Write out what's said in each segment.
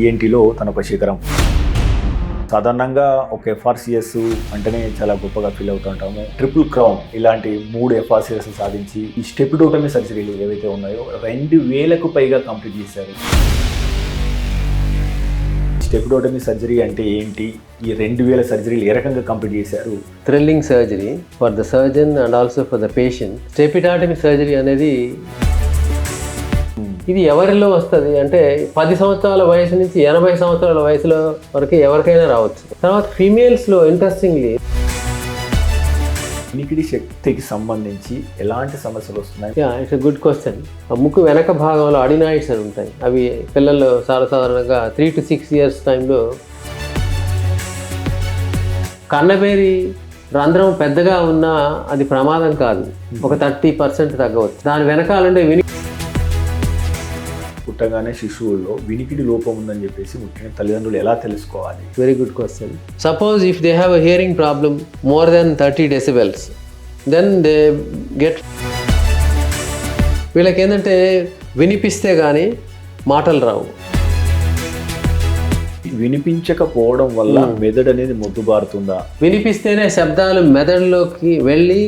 ఈఎన్టీలో తనొక శిఖరం. సాధారణంగా ఒక ఎఫ్ఆర్సిఎస్ అంటేనే చాలా గొప్పగా ఫీల్ అవుతుంటాము. ట్రిపుల్ క్రౌన్ ఇలాంటి 3 ఎఫ్ఆర్సిఎస్ సాధించి ఈ స్టెపిడోటమీ సర్జరీలు ఏవైతే ఉన్నాయో 2000కు పైగా కంప్లీట్ చేశారు. స్టెపిడోటమీ సర్జరీ అంటే ఏంటి, ఈ 2000 సర్జరీలు ఏ రకంగా కంప్లీట్ చేశారు? Thrilling surgery for the surgeon and also for the patient. Stapedotomy surgery అనేది ఇది ఎవరిలో వస్తుంది అంటే 10 సంవత్సరాల వయసు నుంచి 80 సంవత్సరాల వయసులో వరకు ఎవరికైనా రావచ్చు. తర్వాత ఫీమేల్స్లో ఇంట్రెస్టింగ్లీ వినికిడి శక్తికి సంబంధించి ఎలాంటి సమస్యలు వస్తున్నాయి? It's good question. ముక్కు వెనక భాగంలో అడినాయిడ్స్ అని ఉంటాయి. అవి పిల్లల్లో సాధారణంగా 3 to 6 ఇయర్స్ టైంలో కన్నబేరి రంధ్రం పెద్దగా ఉన్నా అది ప్రమాదం కాదు, ఒక 30% తగ్గవచ్చు. దాని వెనకాలంటే పుట్టగానే శిశువుల్లో వినికిడి లోపం ఉందని చెప్పేసి ముఖ్యంగా తల్లిదండ్రులు ఎలా తెలుసుకోవాలి? Very good question. Suppose if they have a hearing problem more than 30 decibels, then they get, వీళ్ళకి ఏంటంటే వినిపిస్తే కానీ మాటలు రావు. వినిపించకపోవడం వల్ల మెదడు అనేది మొద్దుబారుతుందా? వినిపిస్తేనే శబ్దాలు మెదడులోకి వెళ్ళి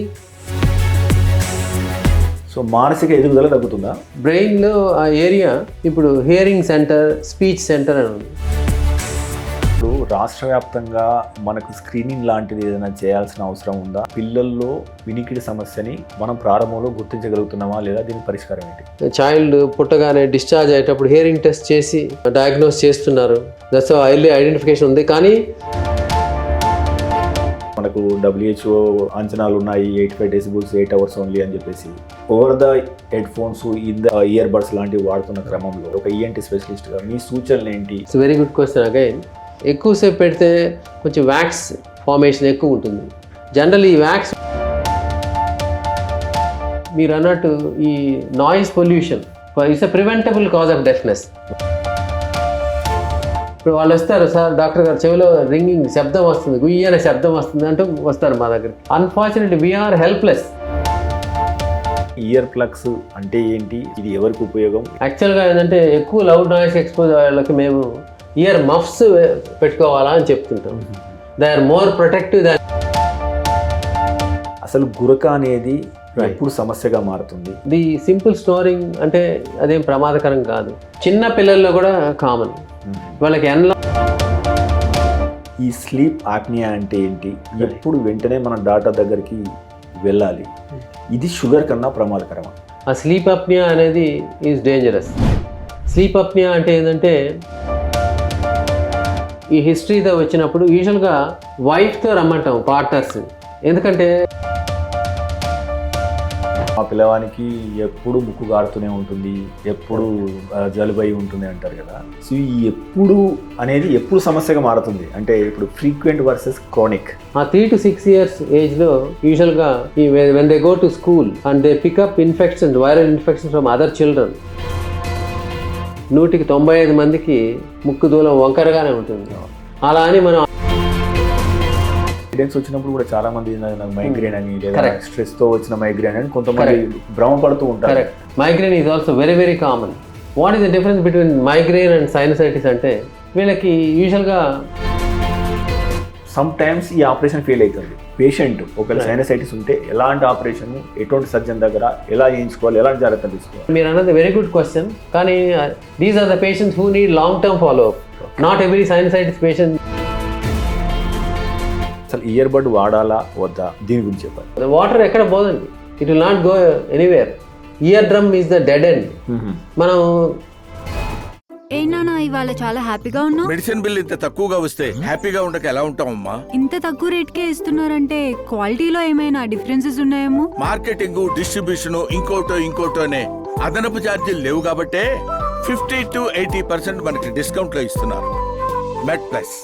సో మానసిక ఎదుగుదల తగ్గుతుందా? బ్రెయిన్లో ఆ ఏరియా ఇప్పుడు హియరింగ్ సెంటర్, స్పీచ్ సెంటర్ అని ఉంది. ఇప్పుడు రాష్ట్ర వ్యాప్తంగా మనకు స్క్రీనింగ్ లాంటిది ఏదైనా చేయాల్సిన అవసరం ఉందా? పిల్లల్లో వినికిడి సమస్యని మనం ప్రారంభంలో గుర్తించగలుగుతున్నామా, లేదా దీని పరిష్కారం ఏంటి? చైల్డ్ పుట్టగానే డిశ్చార్జ్ అయ్యేటప్పుడు హియరింగ్ టెస్ట్ చేసి డయాగ్నోస్ చేస్తున్నారు. దట్స్ ఎర్లీ ఐడెంటిఫికేషన్ ఉంది. కానీ మనకు WHO అంచనాలు ఉన్నాయి, 85 decibels 8 hours ఓన్లీ అని చెప్పేసి. Over the head phones, in the ear buds లాంటివి వాడుతున్న క్రమంలో ఒక ENT స్పెషలిస్ట్గా మీ సూచనలు ఏంటి? It's very good question again. ఎక్కువసేపు పెడితే కొంచెం వ్యాక్స్ ఫార్మేషన్ ఎక్కువ ఉంటుంది. జనరల్ ఈ వ్యాక్స్ మీరు అన్నట్టు ఈ noise pollution it's a preventable cause of deafness. ఇప్పుడు వాళ్ళు వస్తారు, సార్ డాక్టర్ గారు చెవిలో రింగింగ్ శబ్దం వస్తుంది, గుయ్య అనే శబ్దం వస్తుంది అంటూ వస్తారు మా దగ్గరికి. Unfortunately we are helpless. Ear plugs అంటే ఏంటి, ఇది ఎవరికి ఉపయోగం? యాక్చువల్గా ఏంటంటే ఎక్కువ లౌడ్ నాయిస్ ఎక్స్పోజ్ వాళ్ళకి మేము ఇయర్ మఫ్స్ పెట్టుకోవాలా అని చెప్తుంటాం. దే ఆర్ మోర్ ప్రొటెక్టివ్ దాన్. అసలు గురక అనేది ఎప్పుడు సమస్యగా మారుతుంది? ది సింపుల్ స్నోరింగ్ అంటే అదేం ప్రమాదకరం కాదు. చిన్న పిల్లల్లో కూడా కామన్. వాళ్ళకి ఈ స్లీప్ ఆప్నియా అంటే ఏంటి, ఎప్పుడు వెంటనే మనం డాక్టర్ దగ్గరికి వెళ్ళాలి? ఇది షుగర్ కన్నా ప్రమాదకరమా? ఆ స్లీప్ అప్నియా అనేది ఈజ్ డేంజరస్. స్లీప్ అప్నియా అంటే ఏంటంటే ఈ హిస్టరీతో వచ్చినప్పుడు యూజువల్గా వైఫ్తో రమ్మంటాం పార్ట్నర్స్. ఎందుకంటే ఆ పిల్లవానికి ఎప్పుడు ముక్కు గారుతూనే ఉంటుంది, ఎప్పుడు జలుబై ఉంటుంది అంటారు కదా. సో ఈ ఎప్పుడు అనేది ఎప్పుడు సమస్యగా మారుతుంది అంటే ఇప్పుడు ఫ్రీక్వెంట్ వర్సెస్ క్రానిక్. ఆ 3 to 6 years ఏజ్లో యూజువల్గా when they go to school and they pick up infections, viral infections from other children. 100కి 95 మందికి ముక్కు దూలం వంకరగానే ఉంటుంది. అలా అని మనం వచ్చినప్పుడు కూడా చాలా మంది నాకు మైగ్రేన్ అని లేదా స్ట్రెస్ తో వచ్చిన మైగ్రేన్ అని కొంతమంది భ్రమపడుతూ ఉంటారు. Migraine is also very very common. What is the difference between migraine and sinusitis అంటే వీళ్ళకి యూజువల్గా సమ్ టైమ్స్ ఈ ఆపరేషన్ ఫెయిల్ అవుతుంది. పేషెంట్ ఒకవేళ సైనసైటిస్ ఉంటే ఎలాంటి ఆపరేషన్, ఎటువంటి సర్జన్ దగ్గర ఎలా చేయించుకోవాలి, ఎలాంటి జాగ్రత్తలు తీసుకోవాలి? మీరు అన్నది వెరీ గుడ్ క్వశ్చన్. కానీ these are the patients who need long term follow up. Not every sinusitis patient. అసలు ఇయర్ బడ్ వాడాలా వద్దా, దీని గురించి చెప్పాలి. వాటర్ ఎక్కడ పోదండి, it will not go anywhere. Ear drum is the dead end. మనం ఏనా ఇవాళ చాలా హ్యాపీగా ఉన్నావు. మెడిసిన్ బిల్ ఇంత తక్కువగా వస్తే హ్యాపీగా ఉండక ఎలా ఉంటామమ్మా? ఇంత తక్కువ రేట్ కే ఇస్తున్నారంటే క్వాలిటీలో ఏమైనా డిఫరెన్సెస్ ఉన్నాయేమో. మార్కెటింగ్, డిస్ట్రిబ్యూషన్, ఇంకోటోనే అదనపు ఛార్జీలు లేవు కాబట్టే 50 to 80% మనకి డిస్కౌంట్ లో ఇస్తున్నారు. MedPlus.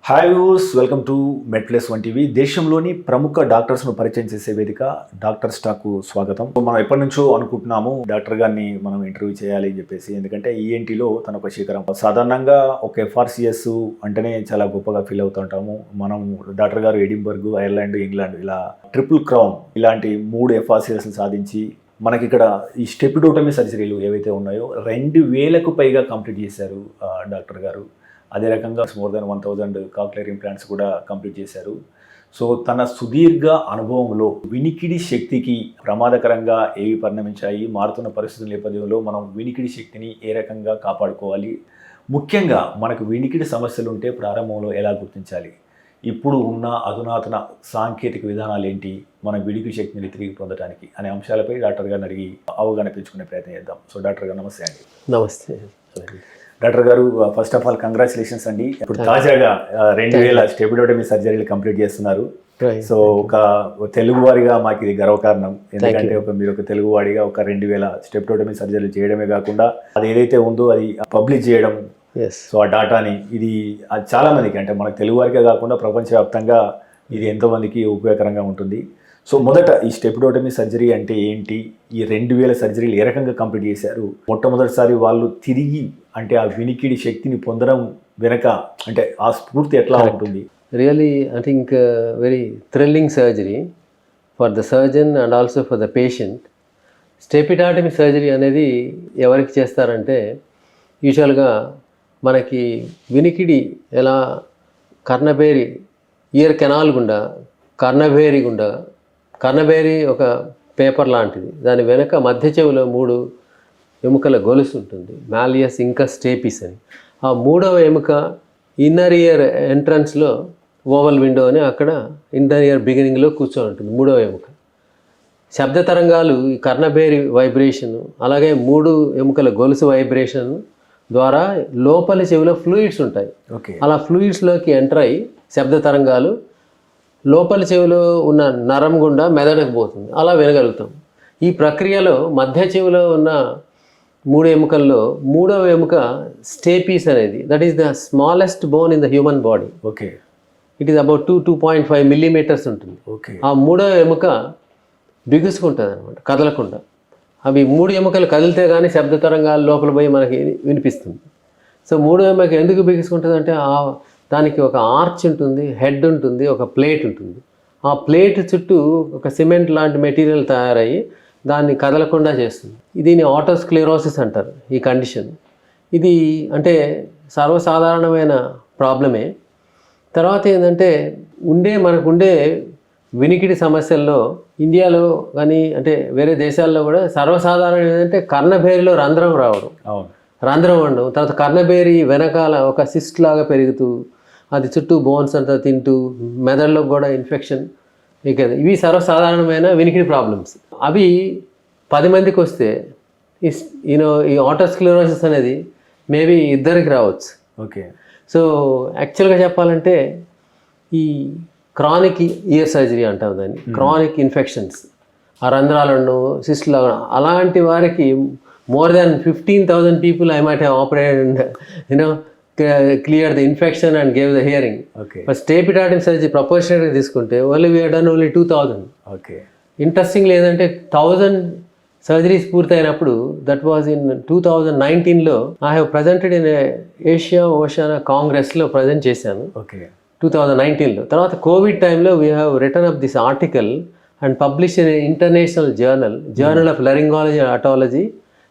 Hi viewers, welcome to MedPlus 1 TV. దేశంలోని ప్రముఖ డాక్టర్స్ను పరిచయం చేసే వేదిక డాక్టర్ స్టాకు స్వాగతం. మనం ఎప్పటి నుంచో అనుకుంటున్నాము డాక్టర్ గారిని మనం ఇంటర్వ్యూ చేయాలి అని చెప్పేసి, ఎందుకంటే ఈఎన్టీలో తనొక శిఖరం. సాధారణంగా ఒక ఎఫ్ఆర్సిఎస్ అంటేనే చాలా గొప్పగా ఫీల్ అవుతుంటాము. మనం డాక్టర్ గారు ఎడింబర్గ్, ఐర్లాండ్, ఇంగ్లాండ్ ఇలా ట్రిపుల్ క్రౌన్ ఇలాంటి 3 ఎఫ్ఆర్సిఎస్ సాధించి మనకి ఇక్కడ ఈ స్టెపిడోటమీ సర్జరీలు ఏవైతే ఉన్నాయో 2000కు పైగా కంప్లీట్ చేశారు డాక్టర్ గారు. అదే రకంగా మోర్ దెన్ 1000 కాక్లియర్ ఇంప్లాంట్స్ కూడా కంప్లీట్ చేశారు. సో తన సుదీర్ఘ అనుభవంలో వినికిడి శక్తికి ప్రమాదకరంగా ఏవి పరిణమించాయి, మారుతున్న పరిస్థితుల నేపథ్యంలో మనం వినికిడి శక్తిని ఏ రకంగా కాపాడుకోవాలి, ముఖ్యంగా మనకు వినికిడి సమస్యలు ఉంటే ప్రారంభంలో ఎలా గుర్తించాలి, ఇప్పుడు ఉన్న అధునాతన సాంకేతిక విధానాలు ఏంటి, మన వినికిడి శక్తిని తిరిగి పొందడానికి అనే అంశాలపై డాక్టర్ గారిని అడిగి అవగాహన పెంచుకునే ప్రయత్నం చేద్దాం. సో డాక్టర్ గారు నమస్తే అండి. నమస్తే డాక్టర్ గారు, ఫస్ట్ ఆఫ్ ఆల్ కంగ్రాచులేషన్స్ అండి. ఇప్పుడు తాజాగా 2000 స్టెపిడోటమీ సర్జరీలు కంప్లీట్ చేస్తున్నారు. సో ఒక తెలుగువాడిగా మాకు ఇది గర్వకారణం. ఎందుకంటే మీరు ఒక తెలుగువాడిగా ఒక 2000 స్టెపిడోటమీ సర్జరీలు చేయడమే కాకుండా అది ఏదైతే ఉందో అది పబ్లిష్ చేయడం, సో ఆ డాటాని ఇది చాలా మందికి, అంటే మనకు తెలుగువారికే కాకుండా ప్రపంచవ్యాప్తంగా ఇది ఎంతోమందికి ఉపయోగకరంగా ఉంటుంది. సో మొదట ఈ స్టెపిడోటమీ సర్జరీ అంటే ఏంటి, ఈ 2000 సర్జరీలు ఏ రకంగా కంప్లీట్ చేశారు, మొట్టమొదటిసారి వాళ్ళు తిరిగి అంటే ఆ వినికిడి శక్తిని పొందడం వెనక అంటే ఆ స్ఫూర్తి ఎట్లా ఉంటుంది? Really I think very thrilling surgery for the surgeon and also for the patient. Stapedotomy surgery అనేది ఎవరికి చేస్తారంటే యూజువల్గా మనకి వినికిడి ఎలా కర్ణబేరి ఇయర్ కెనాల్ గుండా కర్ణబేరి ఒక పేపర్ లాంటిది, దాని వెనక మధ్య చెవిలో 3 ఎముకల గొలుసు ఉంటుంది, మాలియస్ ఇంకా స్టేపిస్ అని. ఆ 3వ ఎముక ఇన్నర్ ఇయర్ ఎంట్రన్స్లో ఓవల్ విండో అని అక్కడ ఇన్నర్ ఇయర్ బిగినింగ్లో కూర్చొని ఉంటుంది 3వ ఎముక. శబ్ద తరంగాలు ఈ కర్ణబేరి వైబ్రేషను అలాగే 3 ఎముకల గొలుసు వైబ్రేషన్ ద్వారా లోపలి చెవిలో ఫ్లూయిడ్స్ ఉంటాయి. అలా ఫ్లూయిడ్స్లోకి ఎంటర్ అయ్యి శబ్ద తరంగాలు లోపలి చెవిలో ఉన్న నరం గుండా మెదడుకు పోతుంది, అలా వినగలుగుతాం. ఈ ప్రక్రియలో మధ్య చెవిలో ఉన్న 3 ఎముకల్లో 3వ ఎముక స్టేపీస్ అనేది, that is the smallest bone in the human body. Okay, it is about 2.5 millimeters ఉంటుంది. ఆ 3వ ఎముక బిగుసుకుంటుంది అనమాట, కదలకుండా. అవి 3 ఎముకలు కదిలితే కానీ శబ్ద తరంగాలు లోపల పోయి మనకి వినిపిస్తుంది. సో 3వ ఎముక ఎందుకు బిగుసుకుంటుంది అంటే దానికి ఒక ఆర్చ్ ఉంటుంది, హెడ్ ఉంటుంది, ఒక ప్లేట్ ఉంటుంది. ఆ ప్లేట్ చుట్టూ ఒక సిమెంట్ లాంటి మెటీరియల్ తయారయ్యి దాన్ని కదలకుండా చేస్తుంది. దీన్ని ఆటోస్క్లెరోసిస్ అంటారు ఈ కండిషన్. ఇది అంటే సర్వసాధారణమైన ప్రాబ్లమే. తర్వాత ఏంటంటే మనకుండే వినికిడి సమస్యల్లో ఇండియాలో కానీ అంటే వేరే దేశాల్లో కూడా సర్వసాధారణం ఏంటంటే కర్ణబేరిలో రంధ్రం రావడం, రంధ్రం ఉండడం, తర్వాత కర్ణబేరి వెనకాల ఒక సిస్ట్ లాగా పెరుగుతూ అది చుట్టూ బోన్స్ అంతా తింటూ మెదడులో కూడా ఇన్ఫెక్షన్. ఇవి సర్వసాధారణమైన వినికిడి ప్రాబ్లమ్స్. అవి 10 మందికి వస్తే ఈ ఆటోస్క్లెరోసిస్ అనేది మేబీ 2కి రావచ్చు. ఓకే. సో యాక్చువల్గా చెప్పాలంటే ఈ క్రానిక్ ఇయర్ సర్జరీ అంటాం దాన్ని, క్రానిక్ ఇన్ఫెక్షన్స్, ఆ రంధ్రాలను సిస్ట్లో అలాంటి వారికి more than 15,000 people I might have operated and cleared the infection and gave the hearing. Okay. But stapedotomy surgery proportionately తీసుకుంటే we have done only 2,000. Okay. Interesting లేదంటే 1000 surgeries పూర్తయినప్పుడు that was in 2019లో I have presented in Asia Oceania కాంగ్రెస్లో present చేశాను. Okay. 2019లో. తర్వాత covid టైంలో we have return up this article and publish in international journal of laryngology and otology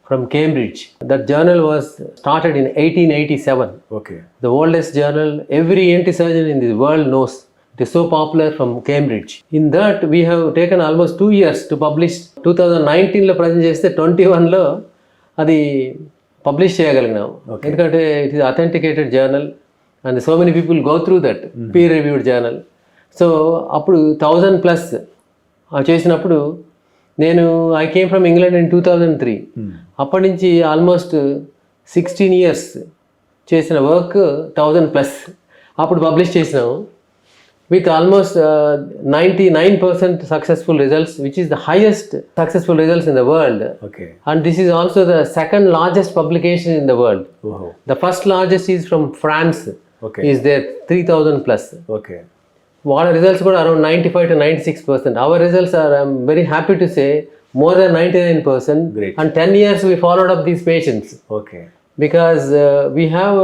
from Cambridge. That journal was started in 1887. Okay. The oldest journal every ENT surgeon in the world knows. It is so popular from Cambridge. In that we have taken almost 2 years to publish. 2019లో present చేస్తే 21లో అది publish చేయగలిగినాం. ఎందుకంటే it is authenticated journal and so many people go through that peer reviewed journal. So అప్పుడు 1000+ చేసినప్పుడు I came from England in 2003. అప్పటి నుంచి almost 16 years చేసిన work 1000+. అప్పుడు publish చేసినాము with almost 99% successful results, which is the highest successful results in the world. And this is also the second largest publication in the world. The first largest is from France, is there 3000+. Okay. వాళ్ళ results కూడా around 95 to 96%. Our results are I'm very happy to say more than 99%. Great. And 10 years we followed up these patients. Okay. Because we have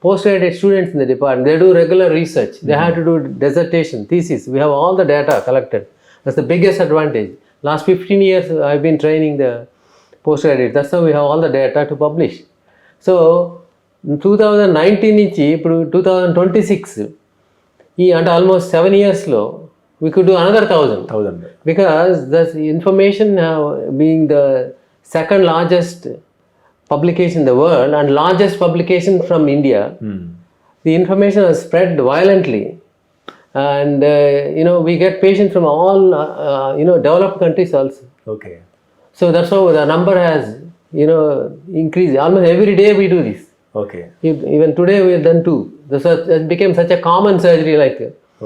postgraduate students in the department. They do regular research. They have to do dissertation, thesis. We have all the data collected. That's the biggest advantage. Last 15 years, I've been training the postgraduate. That's how we have all the data to publish. So, 2019 నుంచి ఇప్పుడు 2026 అంటే almost 7 yearsలో we could do another 1,000 because the information being the second largest publication in the world and largest publication from India, the information has spread violently, and we get patients from all developed countries also. Okay. So that's how the number has increased. Almost every day we do this. Okay. Even today we have done 2. It became such a common surgery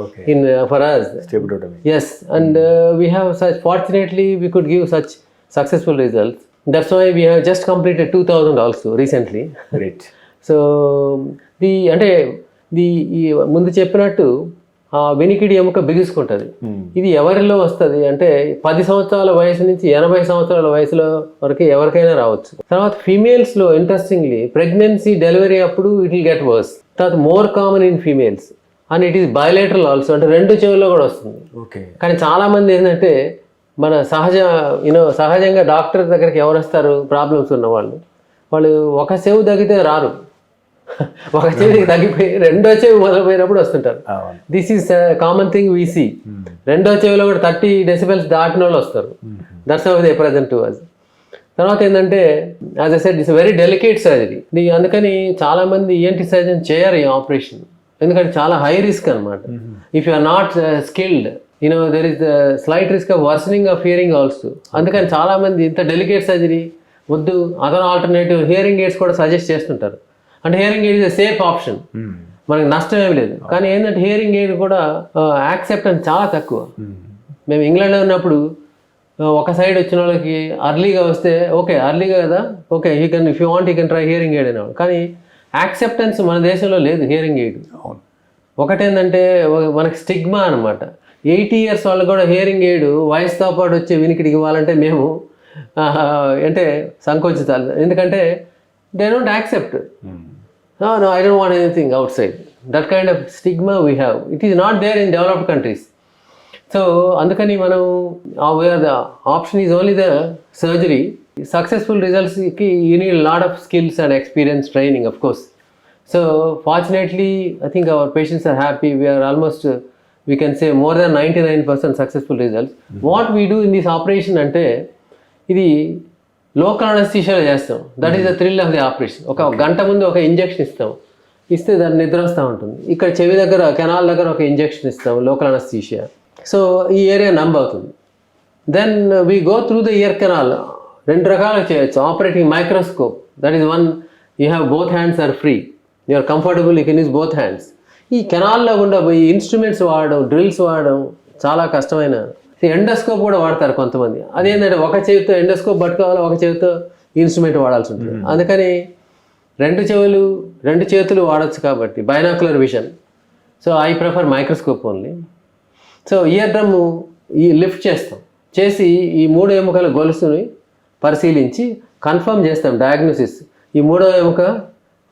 Okay. for us. Staphylotomy. Yes, and we have such. Fortunately, we could give such successful results. That's why we have just completed 2,000 also recently. Great. So ఈ ముందు చెప్పినట్టు ఆ వెనికిడి ఎముక బిగుసుకుంటుంది. ఇది ఎవరిలో వస్తుంది అంటే 10 సంవత్సరాల వయసు నుంచి 80 సంవత్సరాల వయసులో వరకు ఎవరికైనా రావచ్చు. తర్వాత ఫీమేల్స్లో ఇంట్రెస్టింగ్లీ ప్రెగ్నెన్సీ డెలివరీ అప్పుడు ఇట్ విల్ గెట్ వర్స్. తర్వాత more common in females and it is bilateral also, అంటే 2 చెవుల్లో కూడా వస్తుంది. ఓకే. కానీ చాలామంది ఏంటంటే మన సహజంగా డాక్టర్ దగ్గరికి ఎవరు వస్తారు ప్రాబ్లమ్స్ ఉన్న వాళ్ళు ఒక చెవు తగ్గితే రారు, ఒక చెవి తగ్గిపోయి 2వ చెవి మొదలుపోయినప్పుడు వస్తుంటారు. This is common thing we see. 2వ చెవిలో కూడా 30 decibels దాటిన వాళ్ళు వస్తారు. That's how they present to us. తర్వాత ఏంటంటే as I said it's very delicate surgery. అందుకని చాలామంది ఈఎన్టీ సర్జన్ చేయరు ఈ ఆపరేషన్, ఎందుకంటే చాలా హై రిస్క్ అనమాట. If you are not skilled there is the slight risk of worsening of hearing also. అందుకని చాలామంది ఇంత డెలికేట్ సర్జరీ వద్దు, అదర్ ఆల్టర్నేటివ్ హియరింగ్ ఎయిడ్స్ కూడా సజెస్ట్ చేస్తుంటారు. అంటే hearing aid is safe option, మనకి నష్టం ఏమి లేదు. కానీ ఏంటంటే హియరింగ్ ఎయిడ్ కూడా యాక్సెప్టెన్స్ చాలా తక్కువ. మేము ఇంగ్లాండ్లో ఉన్నప్పుడు ఒక సైడ్ వచ్చిన వాళ్ళకి అర్లీగా వస్తే ఓకే అర్లీగా కదా, okay if you want you can try hearing aid అనేవాడు. కానీ యాక్సెప్టెన్స్ మన దేశంలో లేదు హియరింగ్ ఎయిడ్. ఒకటేంటంటే మనకి స్టిగ్మా అనమాట. 80 years వాళ్ళు కూడా హియరింగ్ ఎయిడ్ వయసుతో పాటు వచ్చే వినికిడికి ఇవ్వాలంటే మేము అంటే సంకోచితాలు, ఎందుకంటే they don't accept. No, I don't want anything outside. That kind of stigma we have. It is not there in developed countries. So, అందుకని మనం where the option is only the surgery. Successful results ki you need a lot of skills and experience training, of course. So, fortunately, I think our patients are happy. We are almost, we can say more than 99% successful results. What we do in this operation అంటే ఇది local అనస్థీషియాలో చేస్తాం. That is the thrill of the operation. ఒక గంట ముందు ఒక injection ఇస్తే దాన్ని నిద్ర వస్తూ ఉంటుంది. ఇక్కడ చెవి దగ్గర కెనాల్ దగ్గర ఒక ఇంజెక్షన్ ఇస్తాం లోకల్ అనస్థీషియా. సో ఈ ఏరియా నంబ్ అవుతుంది. Then we go through the ear canal. 2 రకాలుగా చేయొచ్చు. Operating microscope, that is one you have both hands are free, you are comfortable, you can use both hands. ఈ కెనాల్లో గుండా పోయి instruments వాడడం, drills వాడడం చాలా కష్టమైన. ఎండోస్కోప్ కూడా వాడతారు కొంతమంది. అదేంటంటే ఒక చేతితో ఎండోస్కోప్ పట్టుకోవాలి, ఒక చేతితో ఇన్స్ట్రుమెంట్ వాడాల్సి ఉంటుంది. అందుకని 2 చేతులు వాడచ్చు కాబట్టి binocular vision. So I prefer microscope only. So ear drum lift చేసి ఈ 3 ఎముకల గొలుసుని పరిశీలించి కన్ఫర్మ్ చేస్తాం డయాగ్నోసిస్. ఈ 3వ ఎముక,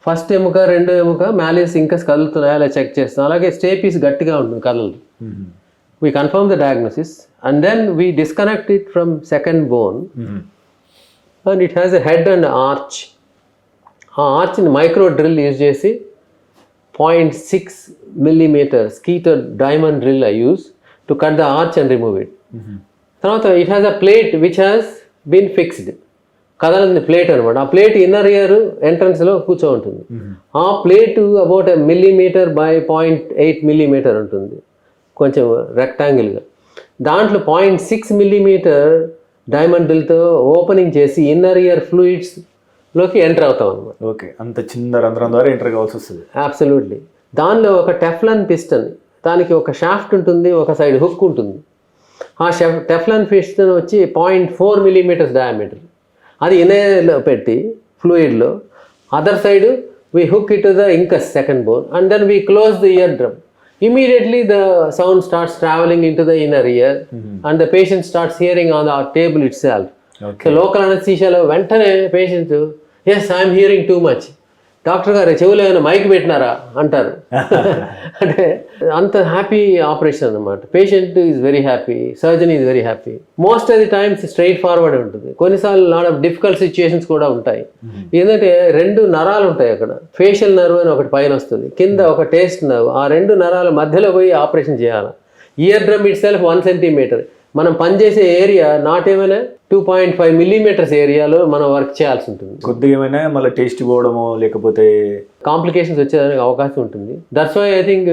ఫస్ట్ ఎముక, 2వ ఎముక మ్యాలియస్ ఇంకస్ కదులుతున్నాయా అలా చెక్ చేస్తాం. అలాగే స్టే పీస్ గట్టిగా ఉంటుంది కదలదు. We confirm the diagnosis and then we disconnect it from second bone, and it has a head and arch. ఆ ఆర్చ్ని మైక్రో డ్రిల్ యూజ్ చేసి 0.6 millimeter skeeter diamond drill I use to cut the arch and remove it. తర్వాత it has a plate which has been fixed. కదలని plate అనమాట. ఆ plate inner ear ఎంట్రన్స్లో కూర్చో ఉంటుంది. ఆ plate about 1 millimeter by 0.8 millimeter ఉంటుంది, కొంచెం రెక్టాంగిల్గా. దాంట్లో 0.6 millimeter డైమండ్ డ్రిల్తో ఓపెనింగ్ చేసి ఇన్నర్ ఇయర్ ఫ్లూయిడ్స్లోకి ఎంటర్ అవుతాం అనమాట. ఓకే, అంత చిన్న రంధ్రం ద్వారా ఎంటర్ కావాల్సి వస్తుంది. అబ్సల్యూట్లీ. దానిలో ఒక టెఫ్లాన్ పిస్టన్, దానికి ఒక షాఫ్ట్ ఉంటుంది, ఒక సైడ్ హుక్ ఉంటుంది. ఆ టెఫ్లాన్ పిస్టన్ వచ్చి 0.4 millimeters డయామీటర్. అది ఇన్నర్లో పెట్టి ఫ్లూయిడ్లో, other side we hook it to the incus second bone and then we close the eardrum. Immediately the sound starts traveling into the inner ear and the patient starts hearing on the table itself. Okay. So local anesthesia lo ventane patient, yes I am hearing too much, doctor గారు చెవులో ఏమైనా mic పెట్టినారా అంటారు. అంటే అంత happy operation అనమాట. Patient is very happy, surgeon is very happy. Most of the times straight forward ఉంటుంది. కొన్నిసార్లు lot of difficult situations కూడా ఉంటాయి. ఏంటంటే 2 నరాలు ఉంటాయి అక్కడ. ఫేషియల్ నర్వ్ అని ఒకటి పైన వస్తుంది, కింద ఒక టేస్ట్ నర్వ్. ఆ 2 నరాల మధ్యలో పోయి ఆపరేషన్ చేయాలి. Ear drum itself 1 centimetre. మనం పనిచేసే ఏరియా నాట్ ఏమైనా 2.5 మిల్లీమీటర్స్ ఏరియాలో మనం వర్క్ చేయాల్సి ఉంటుంది. కొద్దిగా ఏమైనా మళ్ళీ టేస్ట్ పోవడమో లేకపోతే కాంప్లికేషన్స్ వచ్చేదానికి అవకాశం ఉంటుంది. దట్స్ వై ఐ థింక్